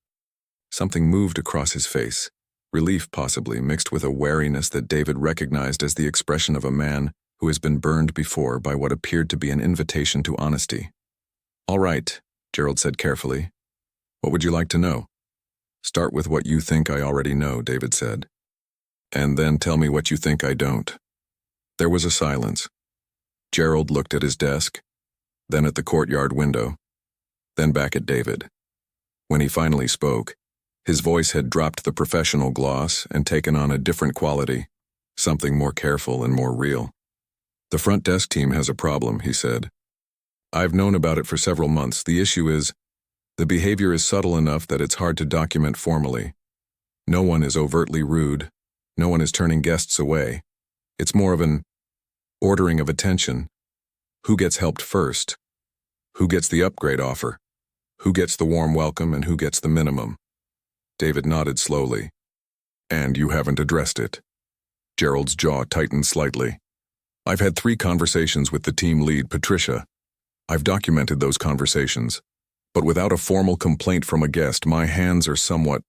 Speaker 1: Something moved across his face, relief possibly mixed with a wariness that David recognized as the expression of a man who has been burned before by what appeared to be an invitation to honesty. "All right," Gerald said carefully. "What would you like to know?" "Start with what you think I already know," David said. "And then tell me what you think I don't." There was a silence. Gerald looked at his desk, then at the courtyard window, then back at David. When he finally spoke, his voice had dropped the professional gloss and taken on a different quality, something more careful and more real. "The front desk team has a problem," he said. "I've known about it for several months. The issue is, the behavior is subtle enough that it's hard to document formally. No one is overtly rude. No one is turning guests away. It's more of an ordering of attention. Who gets helped first? Who gets the upgrade offer? Who gets the warm welcome and who gets the minimum?" David nodded slowly. "And you haven't addressed it." Gerald's jaw tightened slightly. "I've had 3 conversations with the team lead, Patricia. I've documented those conversations. But without a formal complaint from a guest, my hands are somewhat—"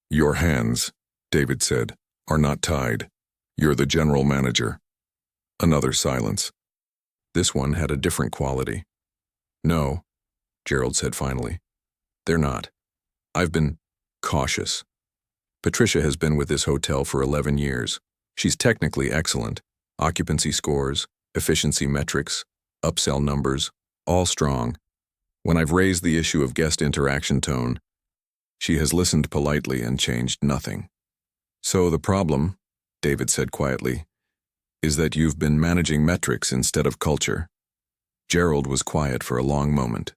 Speaker 1: "Your hands," David said, "are not tied. You're the general manager." Another silence. This one had a different quality. "No," Gerald said finally. "They're not. I've been cautious. Patricia has been with this hotel for 11 years. She's technically excellent. Occupancy scores, efficiency metrics, upsell numbers, all strong. When I've raised the issue of guest interaction tone, she has listened politely and changed nothing. So the problem," David said quietly, "is that you've been managing metrics instead of culture." Gerald was quiet for a long moment.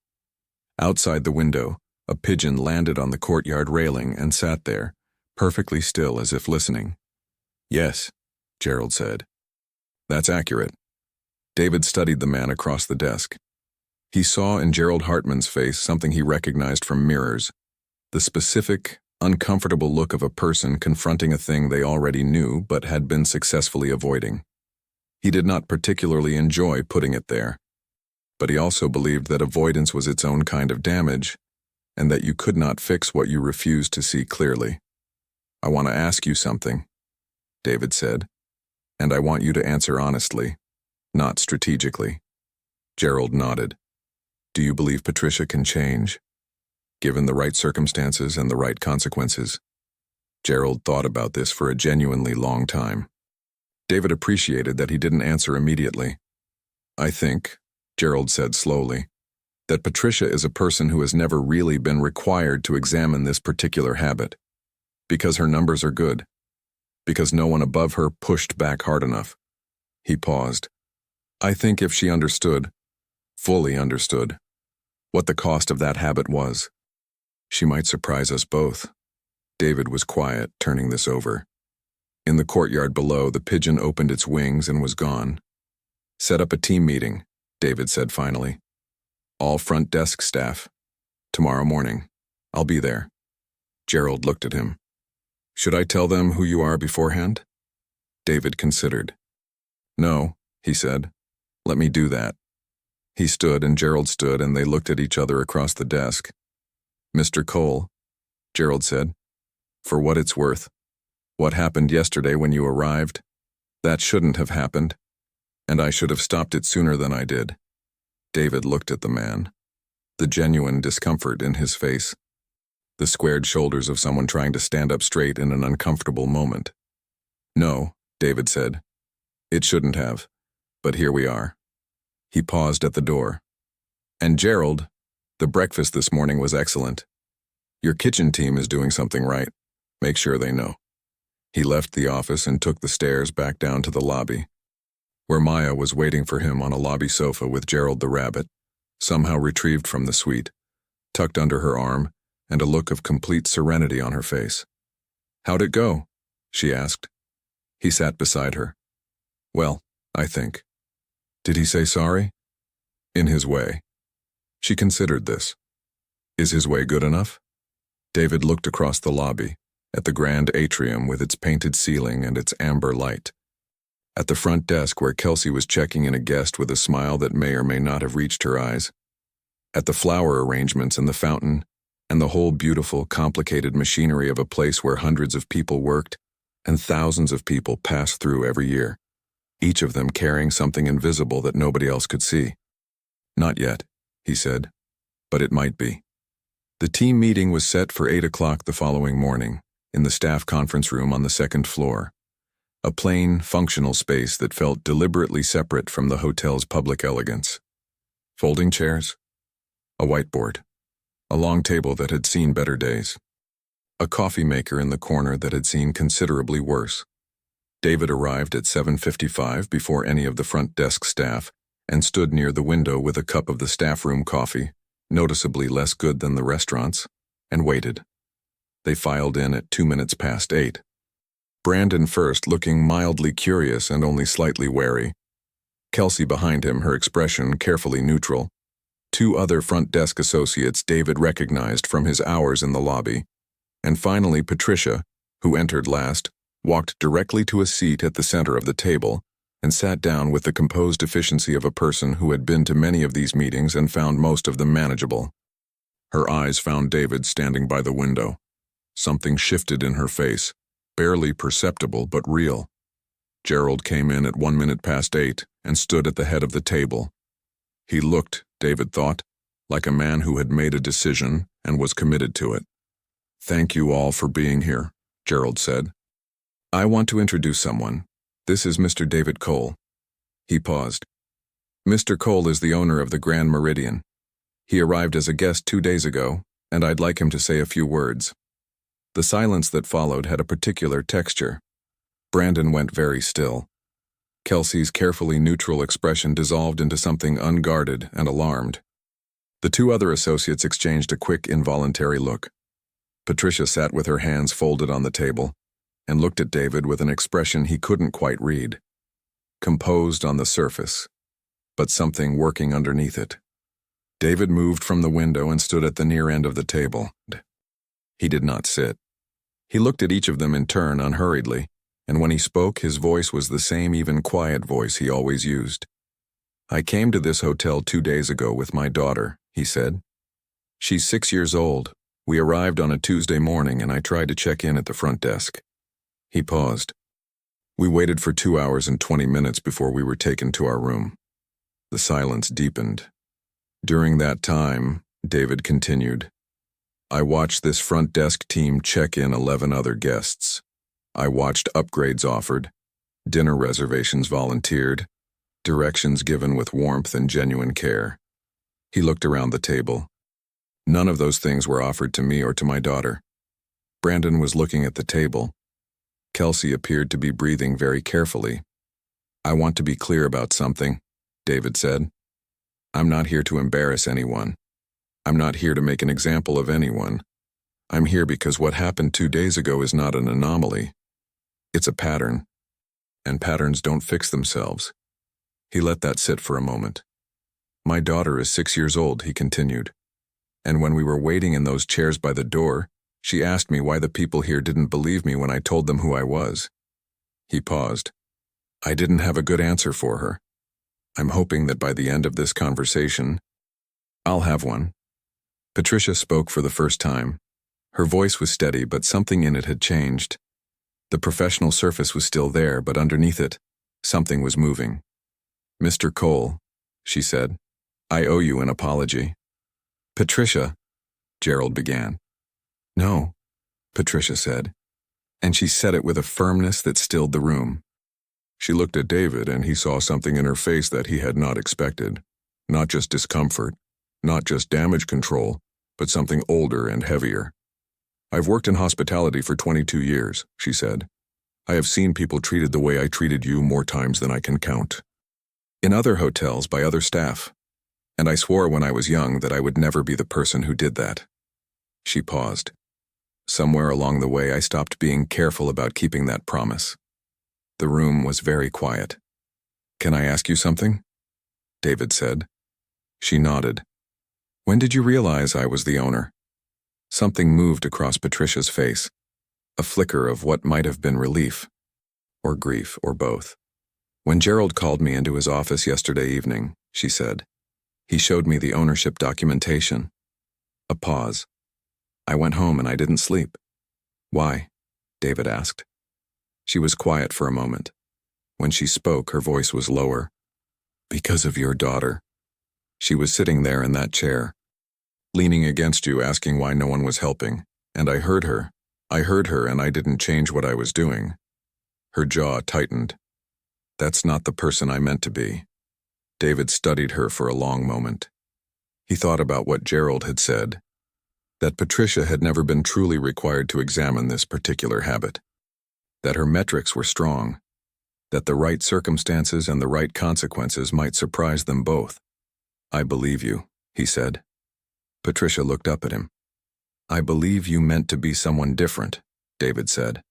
Speaker 1: Outside the window, a pigeon landed on the courtyard railing and sat there, perfectly still as if listening. "Yes," Gerald said. "That's accurate." David studied the man across the desk. He saw in Gerald Hartman's face something he recognized from mirrors, the specific, uncomfortable look of a person confronting a thing they already knew but had been successfully avoiding. He did not particularly enjoy putting it there, but he also believed that avoidance was its own kind of damage, and that you could not fix what you refused to see clearly. "I want to ask you something," David said, "and I want you to answer honestly, not strategically." Gerald nodded. "Do you believe Patricia can change, given the right circumstances and the right consequences?" Gerald thought about this for a genuinely long time. David appreciated that he didn't answer immediately. I think, Gerald said slowly, that Patricia is a person who has never really been required to examine this particular habit. Because her numbers are good. Because no one above her pushed back hard enough. He paused. I think if she understood, fully understood, what the cost of that habit was, she might surprise us both. David was quiet, turning this over. In the courtyard below, the pigeon opened its wings and was gone. Set up a team meeting, David said finally. All front desk staff. Tomorrow morning. I'll be there. Gerald looked at him. Should I tell them who you are beforehand? David considered. No, he said. Let me do that. He stood and Gerald stood and they looked at each other across the desk. Mr. Cole, Gerald said, for what it's worth. What happened yesterday when you arrived? That shouldn't have happened, and I should have stopped it sooner than I did. David looked at the man, the genuine discomfort in his face, the squared shoulders of someone trying to stand up straight in an uncomfortable moment. No, David said. It shouldn't have, but here we are. He paused at the door. And Gerald, the breakfast this morning was excellent. Your kitchen team is doing something right. Make sure they know. He left the office and took the stairs back down to the lobby, where Maya was waiting for him on a lobby sofa with Gerald the rabbit, somehow retrieved from the suite, tucked under her arm, and a look of complete serenity on her face. How'd it go? She asked. He sat beside her. Well, I think. Did he say sorry? In his way. She considered this. Is his way good enough? David looked across the lobby, at the grand atrium with its painted ceiling and its amber light. At the front desk where Kelsey was checking in a guest with a smile that may or may not have reached her eyes. At the flower arrangements and the fountain, and the whole beautiful, complicated machinery of a place where hundreds of people worked, and thousands of people passed through every year, each of them carrying something invisible that nobody else could see. Not yet, he said, but it might be. The team meeting was set for 8 o'clock the following morning, in the staff conference room on the second floor, a plain, functional space that felt deliberately separate from the hotel's public elegance. Folding chairs, a whiteboard, a long table that had seen better days, a coffee maker in the corner that had seen considerably worse. David arrived at 7:55 before any of the front desk staff and stood near the window with a cup of the staff room coffee, noticeably less good than the restaurant's, and waited. They filed in at 8:02. Brandon first, looking mildly curious and only slightly wary. Kelsey behind him, her expression carefully neutral. 2 other front desk associates David recognized from his hours in the lobby. And finally Patricia, who entered last, walked directly to a seat at the center of the table and sat down with the composed efficiency of a person who had been to many of these meetings and found most of them manageable. Her eyes found David standing by the window. Something shifted in her face, barely perceptible but real. Gerald came in at 8:01 and stood at the head of the table. He looked, David thought, like a man who had made a decision and was committed to it. Thank you all for being here, Gerald said. I want to introduce someone. This is Mr. David Cole. He paused. Mr. Cole is the owner of the Grand Meridian. He arrived as a guest 2 days ago, and I'd like him to say a few words. The silence that followed had a particular texture. Brandon went very still. Kelsey's carefully neutral expression dissolved into something unguarded and alarmed. The 2 other associates exchanged a quick, involuntary look. Patricia sat with her hands folded on the table and looked at David with an expression he couldn't quite read. Composed on the surface, but something working underneath it. David moved from the window and stood at the near end of the table. He did not sit. He looked at each of them in turn unhurriedly, and when he spoke, his voice was the same even quiet voice he always used. I came to this hotel 2 days ago with my daughter, he said. She's 6 years old. We arrived on a Tuesday morning and I tried to check in at the front desk. He paused. We waited for 2 hours and 20 minutes before we were taken to our room. The silence deepened. During that time, David continued, I watched this front desk team check in 11 other guests. I watched upgrades offered. dinner reservations volunteered, directions given with warmth and genuine care. He looked around the table. None of those things were offered to me or to my daughter. Brandon was looking at the table. Kelsey appeared to be breathing very carefully. "I want to be clear about something," David said. "I'm not here to embarrass anyone. I'm not here to make an example of anyone. I'm here because what happened 2 days ago is not an anomaly. It's a pattern. And patterns don't fix themselves." He let that sit for a moment. "My daughter is 6 years old," he continued. "And when we were waiting in those chairs by the door, she asked me why the people here didn't believe me when I told them who I was." He paused. I didn't have a good answer for her. I'm hoping that by the end of this conversation, I'll have one. Patricia spoke for the first time. Her voice was steady, but something in it had changed. The professional surface was still there, but underneath it, something was moving. "Mr. Cole," she said, "I owe you an apology." "Patricia," Gerald began. "No," Patricia said, and she said it with a firmness that stilled the room. She looked at David, and he saw something in her face that he had not expected. Not just discomfort, not just damage control, but something older and heavier. "I've worked in hospitality for 22 years, she said. "I have seen people treated the way I treated you more times than I can count. In other hotels by other staff. And I swore when I was young that I would never be the person who did that." She paused. Somewhere along the way I stopped being careful about keeping that promise. The room was very quiet. "Can I ask you something?" David said. She nodded. "When did you realize I was the owner?" Something moved across Patricia's face. A flicker of what might have been relief. Or grief, or both. "When Gerald called me into his office yesterday evening," she said. "He showed me the ownership documentation." A pause. "I went home and I didn't sleep." "Why?" David asked. She was quiet for a moment. When she spoke, her voice was lower. "Because of your daughter." She was sitting there in that chair, leaning against you, asking why no one was helping. And I heard her. And I didn't change what I was doing. Her jaw tightened. "That's not the person I meant to be." David studied her for a long moment. He thought about what Gerald had said, that Patricia had never been truly required to examine this particular habit, that her metrics were strong, that the right circumstances and the right consequences might surprise them both. "I believe you," he said. Patricia looked up at him. "I believe you meant to be someone different," David said.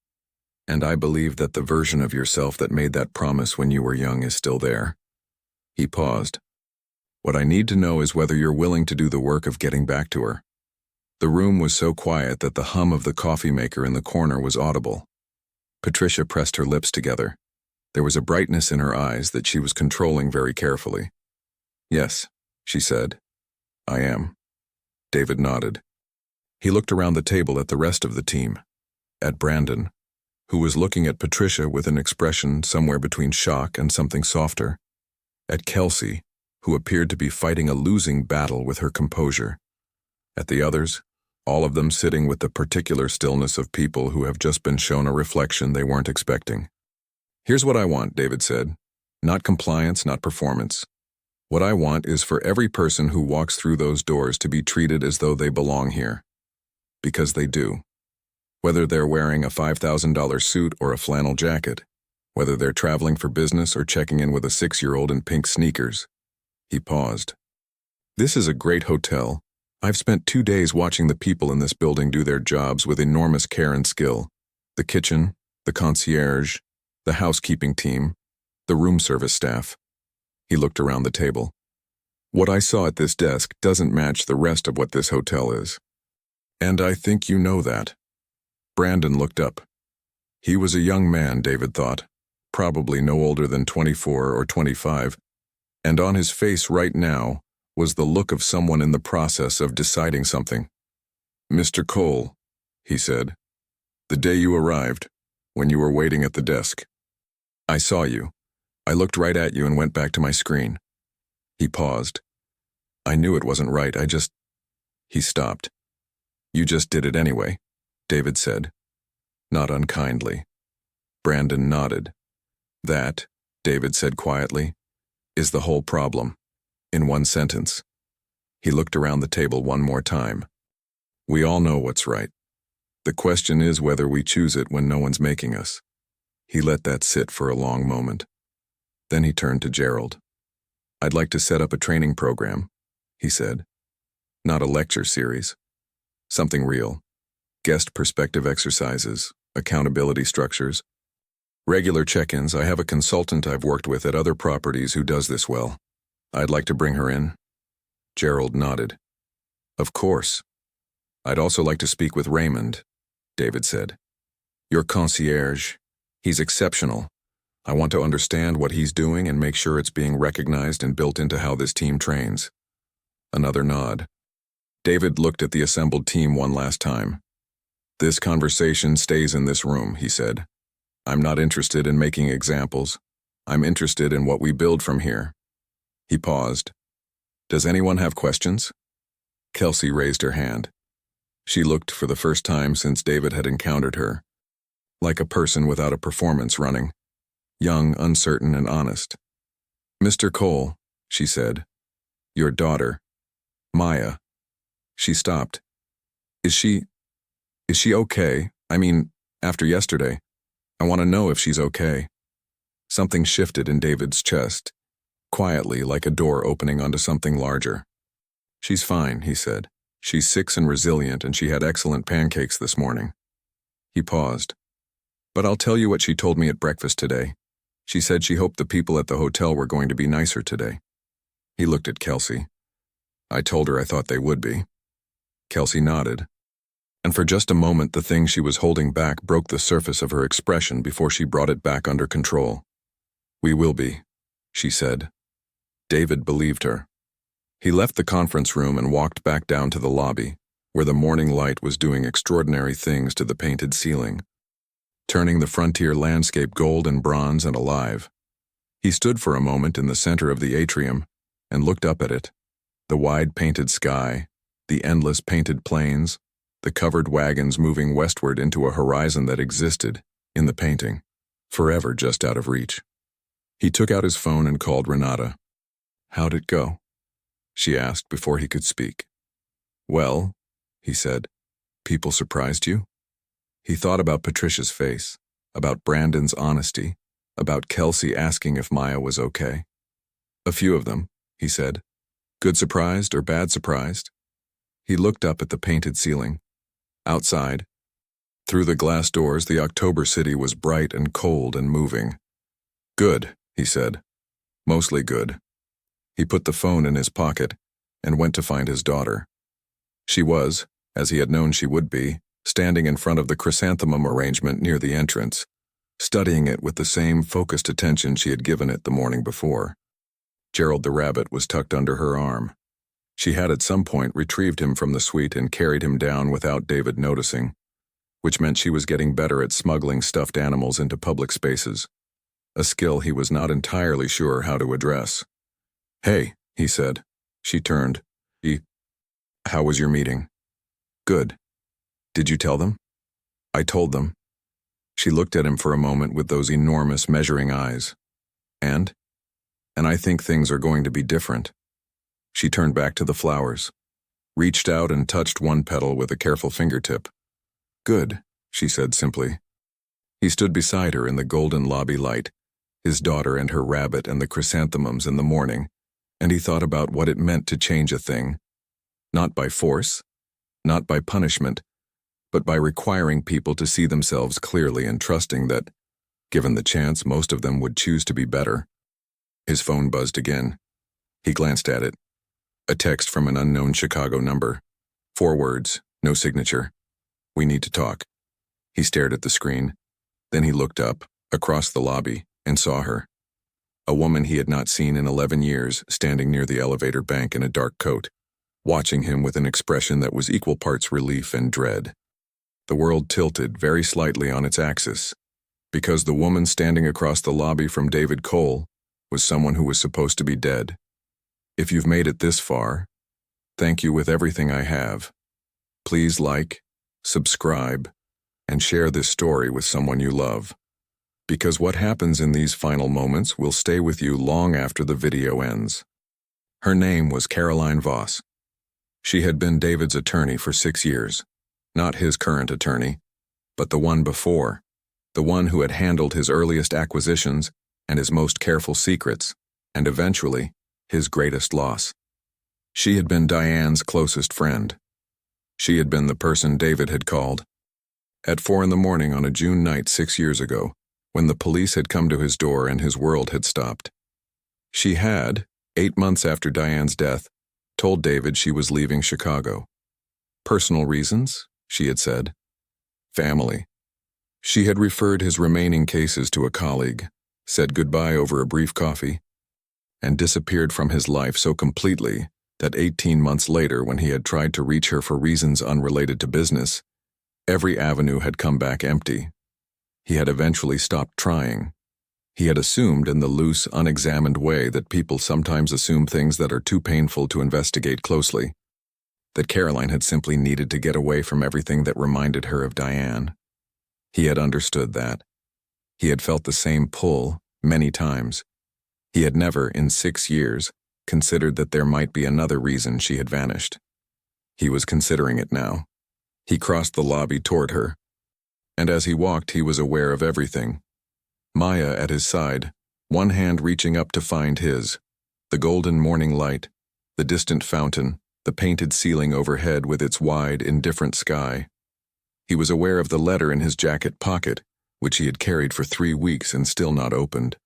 Speaker 1: "And I believe that the version of yourself that made that promise when you were young is still there." He paused. "What I need to know is whether you're willing to do the work of getting back to her." The room was so quiet that the hum of the coffee maker in the corner was audible. Patricia pressed her lips together. There was a brightness in her eyes that she was controlling very carefully. "Yes," she said. "I am." David nodded. He looked around the table at the rest of the team, at Brandon, who was looking at Patricia with an expression somewhere between shock and something softer, at Kelsey, who appeared to be fighting a losing battle with her composure, at the others, all of them sitting with the particular stillness of people who have just been shown a reflection they weren't expecting. "Here's what I want," David said. "Not compliance, not performance. What I want is for every person who walks through those doors to be treated as though they belong here. Because they do. Whether they're wearing a $5,000 suit or a flannel jacket, whether they're traveling for business or checking in with a 6-year-old in pink sneakers." He paused. "This is a great hotel. I've spent 2 days watching the people in this building do their jobs with enormous care and skill. The kitchen, the concierge, the housekeeping team, the room service staff." He looked around the table. "What I saw at this desk doesn't match the rest of what this hotel is. And I think you know that." Brandon looked up. He was a young man, David thought, probably no older than 24 or 25, and on his face right now was the look of someone in the process of deciding something. "Mr. Cole," he said, "the day you arrived, when you were waiting at the desk, I saw you. I looked right at you and went back to my screen." He paused. "I knew it wasn't right, He stopped. "You just did it anyway," David said. Not unkindly. Brandon nodded. That, David said quietly, is the whole problem. In one sentence. He looked around the table one more time. We all know what's right. The question is whether we choose it when no one's making us. He let that sit for a long moment. Then he turned to Gerald. I'd like to set up a training program, he said. Not a lecture series. Something real. Guest perspective exercises, accountability structures. Regular check-ins. I have a consultant I've worked with at other properties who does this well. I'd like to bring her in. Gerald nodded. Of course. I'd also like to speak with Raymond, David said. Your concierge. He's exceptional. I want to understand what he's doing and make sure it's being recognized and built into how this team trains. Another nod. David looked at the assembled team one last time. This conversation stays in this room, he said. I'm not interested in making examples. I'm interested in what we build from here. He paused. Does anyone have questions? Kelsey raised her hand. She looked for the first time since David had encountered her. Like a person without a performance running. Young, uncertain, and honest. Mr. Cole, she said. Your daughter. Maya. She stopped. Is she okay? I mean, after yesterday. I want to know if she's okay. Something shifted in David's chest, quietly like a door opening onto something larger. She's fine, he said. She's 6 and resilient, and she had excellent pancakes this morning. He paused. But I'll tell you what she told me at breakfast today. She said she hoped the people at the hotel were going to be nicer today. He looked at Kelsey. I told her I thought they would be. Kelsey nodded. And for just a moment the thing she was holding back broke the surface of her expression before she brought it back under control. We will be, she said. David believed her. He left the conference room and walked back down to the lobby, where the morning light was doing extraordinary things to the painted ceiling, turning the frontier landscape gold and bronze and alive. He stood for a moment in the center of the atrium and looked up at it, the wide painted sky, the endless painted plains, the covered wagons moving westward into a horizon that existed, in the painting, forever just out of reach. He took out his phone and called Renata. How'd it go? She asked before he could speak. Well, he said, people surprised you? He thought about Patricia's face, about Brandon's honesty, about Kelsey asking if Maya was okay. A few of them, he said. Good surprised or bad surprised? He looked up at the painted ceiling. Outside, through the glass doors, the October city was bright and cold and moving. Good, he said. Mostly good. He put the phone in his pocket and went to find his daughter. She was, as he had known she would be, standing in front of the chrysanthemum arrangement near the entrance, studying it with the same focused attention she had given it the morning before. Gerald the rabbit was tucked under her arm. She had at some point retrieved him from the suite and carried him down without David noticing, which meant she was getting better at smuggling stuffed animals into public spaces, a skill he was not entirely sure how to address. Hey, he said. She turned. How was your meeting? Good. Did you tell them? I told them. She looked at him for a moment with those enormous measuring eyes. And I think things are going to be different. She turned back to the flowers, reached out and touched one petal with a careful fingertip. Good, she said simply. He stood beside her in the golden lobby light, his daughter and her rabbit and the chrysanthemums in the morning, and he thought about what it meant to change a thing. Not by force, not by punishment, but by requiring people to see themselves clearly and trusting that, given the chance, most of them would choose to be better. His phone buzzed again. He glanced at it. A text from an unknown Chicago number. 4 words, no signature. We need to talk. He stared at the screen. Then he looked up, across the lobby, and saw her. A woman he had not seen in 11 years, standing near the elevator bank in a dark coat, watching him with an expression that was equal parts relief and dread. The world tilted very slightly on its axis, because the woman standing across the lobby from David Cole was someone who was supposed to be dead. If you've made it this far, thank you with everything I have. Please like, subscribe, and share this story with someone you love. because what happens in these final moments will stay with you long after the video ends. Her name was Caroline Voss. She had been David's attorney for 6 years, not his current attorney, but the one before, the one who had handled his earliest acquisitions and his most careful secrets, and eventually, his greatest loss. She had been Diane's closest friend. She had been the person David had called. At 4 a.m. on a June night 6 years ago, when the police had come to his door and his world had stopped. She had, 8 months after Diane's death, told David she was leaving Chicago. Personal reasons, she had said. Family. She had referred his remaining cases to a colleague, said goodbye over a brief coffee, and disappeared from his life so completely that 18 months later, when he had tried to reach her for reasons unrelated to business, every avenue had come back empty. He had eventually stopped trying. He had assumed in the loose, unexamined way that people sometimes assume things that are too painful to investigate closely, that Caroline had simply needed to get away from everything that reminded her of Diane. He had understood that. He had felt the same pull many times. He had never, in 6 years, considered that there might be another reason she had vanished. He was considering it now. He crossed the lobby toward her, and as he walked he was aware of everything. Maya at his side, one hand reaching up to find his, the golden morning light, the distant fountain, the painted ceiling overhead with its wide, indifferent sky. He was aware of the letter in his jacket pocket, which he had carried for 3 weeks and still not opened.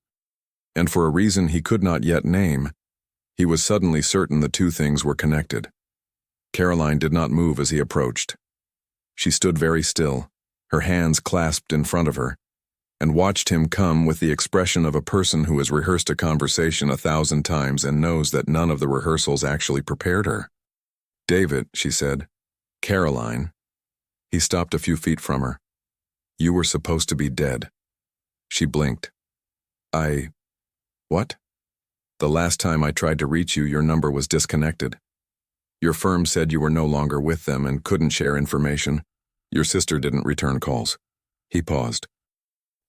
Speaker 1: And for a reason he could not yet name, he was suddenly certain the two things were connected. Caroline did not move as he approached. She stood very still, her hands clasped in front of her, and watched him come with the expression of a person who has rehearsed a conversation 1,000 times and knows that none of the rehearsals actually prepared her. "David," she said. "Caroline." He stopped a few feet from her. "You were supposed to be dead." She blinked. What? "The last time I tried to reach you, your number was disconnected. Your firm said you were no longer with them and couldn't share information. Your sister didn't return calls." He paused.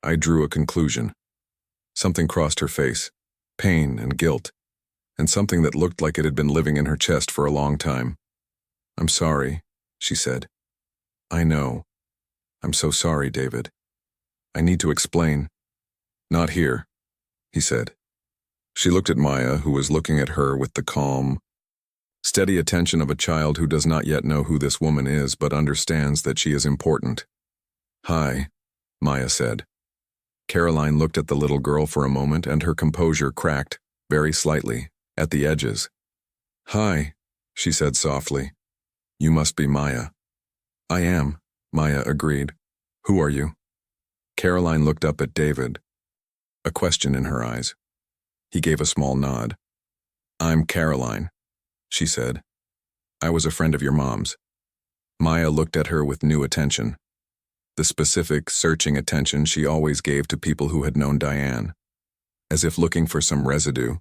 Speaker 1: I drew a conclusion. Something crossed her face, pain and guilt, and something that looked like it had been living in her chest for a long time. "I'm sorry," she said. "I know. I'm so sorry, David. I need to explain." "Not here," he said. She looked at Maya, who was looking at her with the calm, steady attention of a child who does not yet know who this woman is but understands that she is important. "Hi," Maya said. Caroline looked at the little girl for a moment and her composure cracked, very slightly, at the edges. "Hi," she said softly. "You must be Maya." "I am," Maya agreed. "Who are you?" Caroline looked up at David, a question in her eyes. He gave a small nod. "I'm Caroline," she said. "I was a friend of your mom's." Maya looked at her with new attention, the specific, searching attention she always gave to people who had known Diane, as if looking for some residue,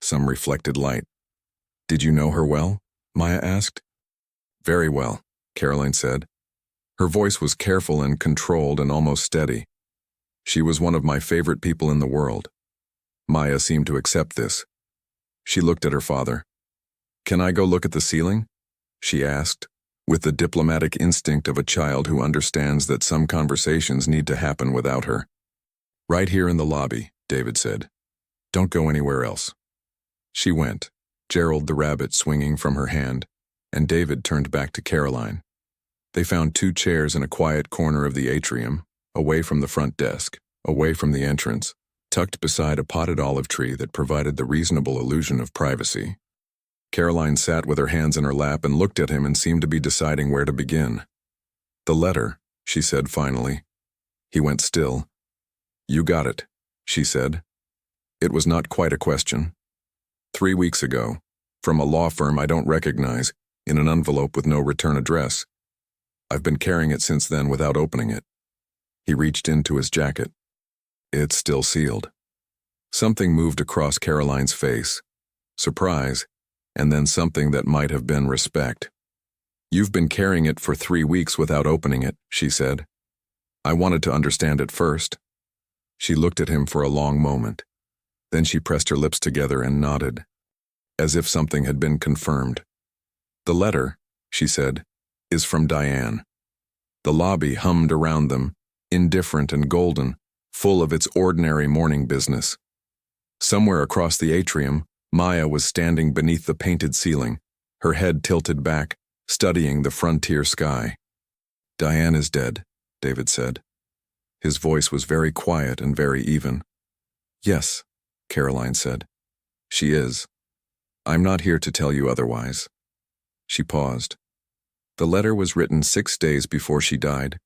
Speaker 1: some reflected light. "Did you know her well?" Maya asked. "Very well," Caroline said. Her voice was careful and controlled and almost steady. "She was one of my favorite people in the world." Maya seemed to accept this. She looked at her father. "Can I go look at the ceiling?" she asked, with the diplomatic instinct of a child who understands that some conversations need to happen without her. "Right here in the lobby," David said. "Don't go anywhere else." She went, Gerald the rabbit swinging from her hand, and David turned back to Caroline. They found 2 chairs in a quiet corner of the atrium, away from the front desk, away from the entrance, tucked beside a potted olive tree that provided the reasonable illusion of privacy. Caroline sat with her hands in her lap and looked at him and seemed to be deciding where to begin. "The letter," she said finally. He went still. "You got it," she said. It was not quite a question. 3 weeks ago, from a law firm I don't recognize, in an envelope with no return address. I've been carrying it since then without opening it." He reached into his jacket. "It's still sealed." Something moved across Caroline's face. Surprise, and then something that might have been respect. "You've been carrying it for 3 weeks without opening it," she said. "I wanted to understand it first." She looked at him for a long moment. Then she pressed her lips together and nodded, as if something had been confirmed. "The letter," she said, "is from Diane." The lobby hummed around them, indifferent and golden, full of its ordinary morning business. Somewhere across the atrium, Maya was standing beneath the painted ceiling, her head tilted back, studying the frontier sky. "Diane is dead," David said. His voice was very quiet and very even. "Yes," Caroline said. "She is. I'm not here to tell you otherwise." She paused. "The letter was written 6 days before she died.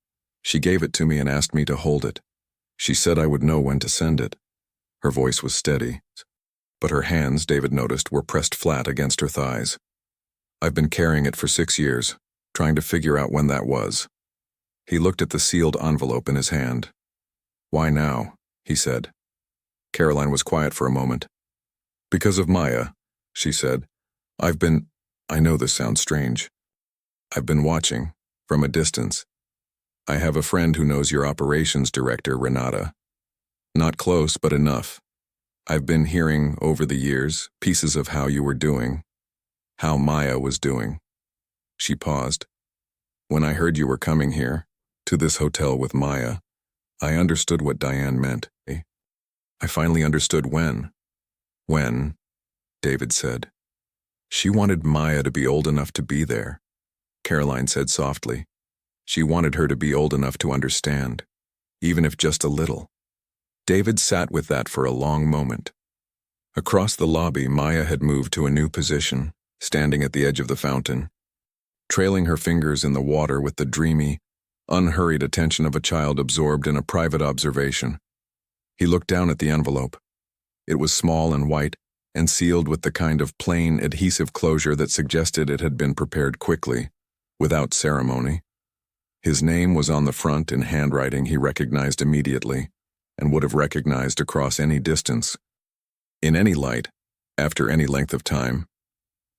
Speaker 1: She gave it to me and asked me to hold it. She said I would know when to send it." Her voice was steady, but her hands, David noticed, were pressed flat against her thighs. "I've been carrying it for 6 years, trying to figure out when that was." He looked at the sealed envelope in his hand. "Why now?" he said. Caroline was quiet for a moment. "Because of Maya," she said. I know this sounds strange. I've been watching, from a distance. I have a friend who knows your operations director, Renata. Not close, but enough. I've been hearing, over the years, pieces of how you were doing, how Maya was doing." She paused. "When I heard you were coming here, to this hotel with Maya, I understood what Diane meant. I finally understood when." "When?" David said. "She wanted Maya to be old enough to be there," Caroline said softly. "She wanted her to be old enough to understand, even if just a little." David sat with that for a long moment. Across the lobby, Maya had moved to a new position, standing at the edge of the fountain, trailing her fingers in the water with the dreamy, unhurried attention of a child absorbed in a private observation. He looked down at the envelope. It was small and white, and sealed with the kind of plain, adhesive closure that suggested it had been prepared quickly, without ceremony. His name was on the front in handwriting he recognized immediately, and would have recognized across any distance, in any light, after any length of time.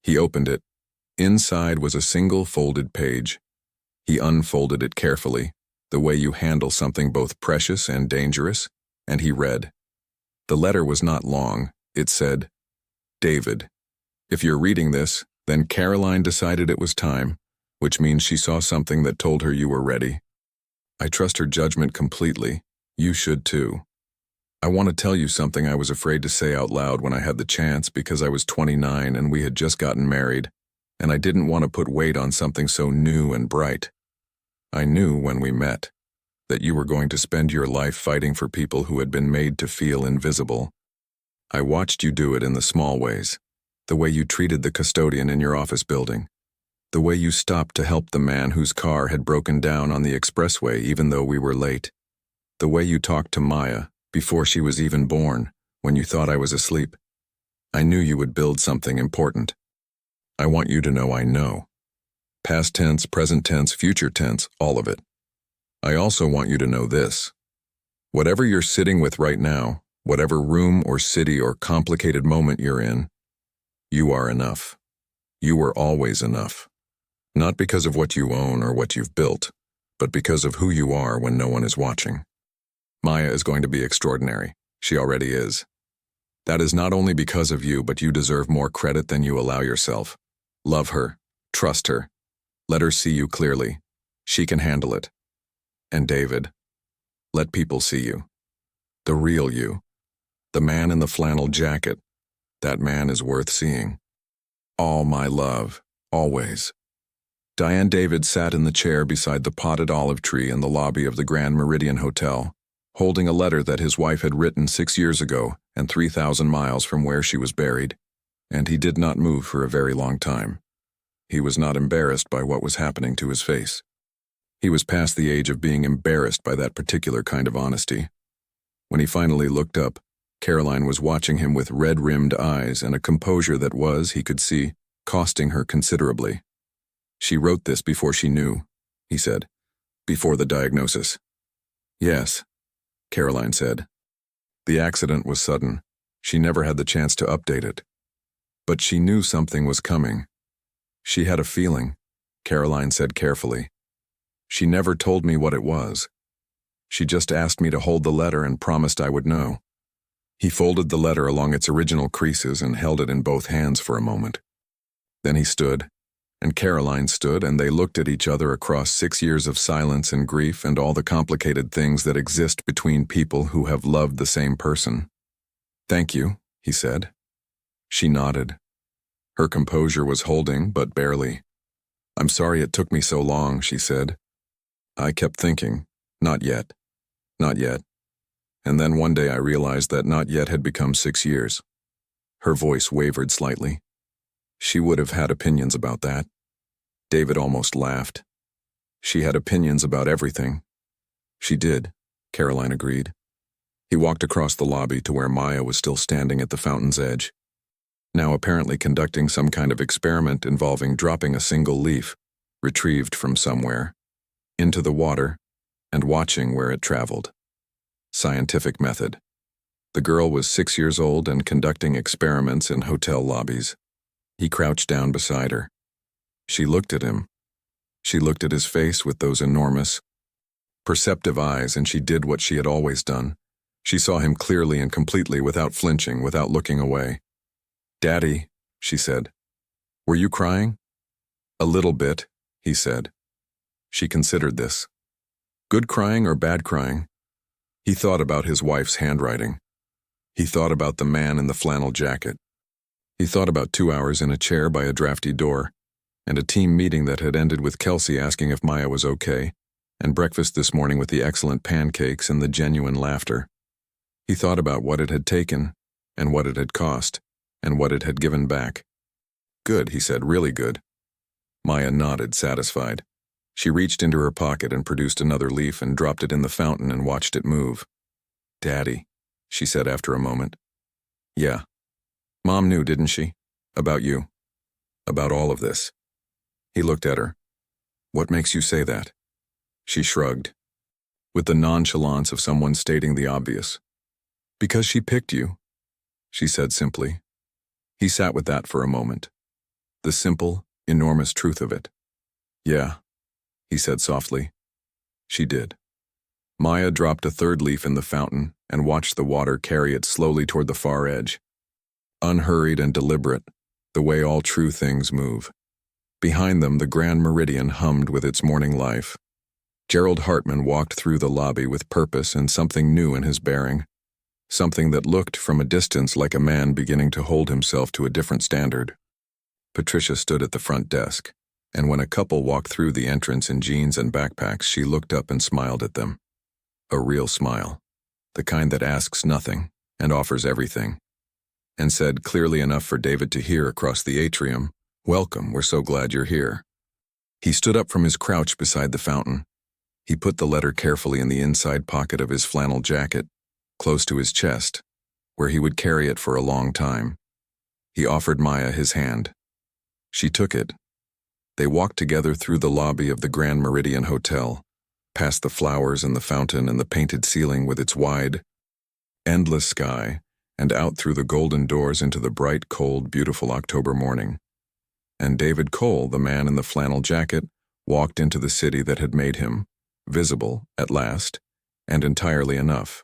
Speaker 1: He opened it. Inside was a single folded page. He unfolded it carefully, the way you handle something both precious and dangerous, and he read. The letter was not long. It said, "David, if you're reading this, then Caroline decided it was time, which means she saw something that told her you were ready. I trust her judgment completely. You should too. I want to tell you something I was afraid to say out loud when I had the chance because I was 29 and we had just gotten married, and I didn't want to put weight on something so new and bright. I knew when we met that you were going to spend your life fighting for people who had been made to feel invisible. I watched you do it in the small ways, the way you treated the custodian in your office building, the way you stopped to help the man whose car had broken down on the expressway even though we were late, the way you talked to Maya before she was even born when you thought I was asleep. I knew you would build something important. I want you to know I know. Past tense, present tense, future tense, all of it. I also want you to know this. Whatever you're sitting with right now, whatever room or city or complicated moment you're in, you are enough. You were always enough. Not because of what you own or what you've built, but because of who you are when no one is watching. Maya is going to be extraordinary. She already is. That is not only because of you, but you deserve more credit than you allow yourself. Love her. Trust her. Let her see you clearly. She can handle it. And David, let people see you. The real you. The man in the flannel jacket. That man is worth seeing. All my love, always. Diane David sat in the chair beside the potted olive tree in the lobby of the Grand Meridian Hotel, holding a letter that his wife had written 6 years ago and 3,000 miles from where she was buried, and he did not move for a very long time. He was not embarrassed by what was happening to his face. He was past the age of being embarrassed by that particular kind of honesty. When he finally looked up, Caroline was watching him with red-rimmed eyes and a composure that was, he could see, costing her considerably. She wrote this before she knew, he said, before the diagnosis. Yes, Caroline said. The accident was sudden. She never had the chance to update it. But she knew something was coming. She had a feeling, Caroline said carefully. She never told me what it was. She just asked me to hold the letter and promised I would know." He folded the letter along its original creases and held it in both hands for a moment. Then he stood, and Caroline stood, and they looked at each other across 6 years of silence and grief and all the complicated things that exist between people who have loved the same person. "Thank you," he said. She nodded. Her composure was holding, but barely. "I'm sorry it took me so long," she said. "I kept thinking, not yet, not yet. And then one day I realized that not yet had become 6 years. Her voice wavered slightly. She would have had opinions about that. David almost laughed. She had opinions about everything. She did, Caroline agreed. He walked across the lobby to where Maya was still standing at the fountain's edge, now apparently conducting some kind of experiment involving dropping a single leaf, retrieved from somewhere, into the water and watching where it traveled. Scientific method. The girl was 6 years old and conducting experiments in hotel lobbies. He crouched down beside her. She looked at him. She looked at his face with those enormous, perceptive eyes, and she did what she had always done. She saw him clearly and completely, without flinching, without looking away. "Daddy," she said. "Were you crying?" "A little bit," he said. She considered this. Good crying or bad crying? He thought about his wife's handwriting. He thought about the man in the flannel jacket. He thought about 2 hours in a chair by a drafty door, and a team meeting that had ended with Kelsey asking if Maya was okay, and breakfast this morning with the excellent pancakes and the genuine laughter. He thought about what it had taken, and what it had cost, and what it had given back. "Good," he said, "really good." Maya nodded, satisfied. She reached into her pocket and produced another leaf and dropped it in the fountain and watched it move. "Daddy," she said after a moment. "Yeah. Mom knew, didn't she? About you. About all of this." He looked at her. "What makes you say that?" She shrugged, with the nonchalance of someone stating the obvious. "Because she picked you," she said simply. He sat with that for a moment. The simple, enormous truth of it. "Yeah," he said softly. She did. Maya dropped a third leaf in the fountain and watched the water carry it slowly toward the far edge. Unhurried and deliberate, the way all true things move. Behind them, the Grand Meridian hummed with its morning life. Gerald Hartman walked through the lobby with purpose and something new in his bearing. Something that looked from a distance like a man beginning to hold himself to a different standard. Patricia stood at the front desk, and when a couple walked through the entrance in jeans and backpacks, she looked up and smiled at them. A real smile. The kind that asks nothing and offers everything. And said clearly enough for David to hear across the atrium, "Welcome, we're so glad you're here." He stood up from his crouch beside the fountain. He put the letter carefully in the inside pocket of his flannel jacket, close to his chest, where he would carry it for a long time. He offered Maya his hand. She took it. They walked together through the lobby of the Grand Meridian Hotel, past the flowers and the fountain and the painted ceiling with its wide, endless sky, and out through the golden doors into the bright, cold, beautiful October morning. And David Cole, the man in the flannel jacket, walked into the city that had made him visible at last, and entirely enough.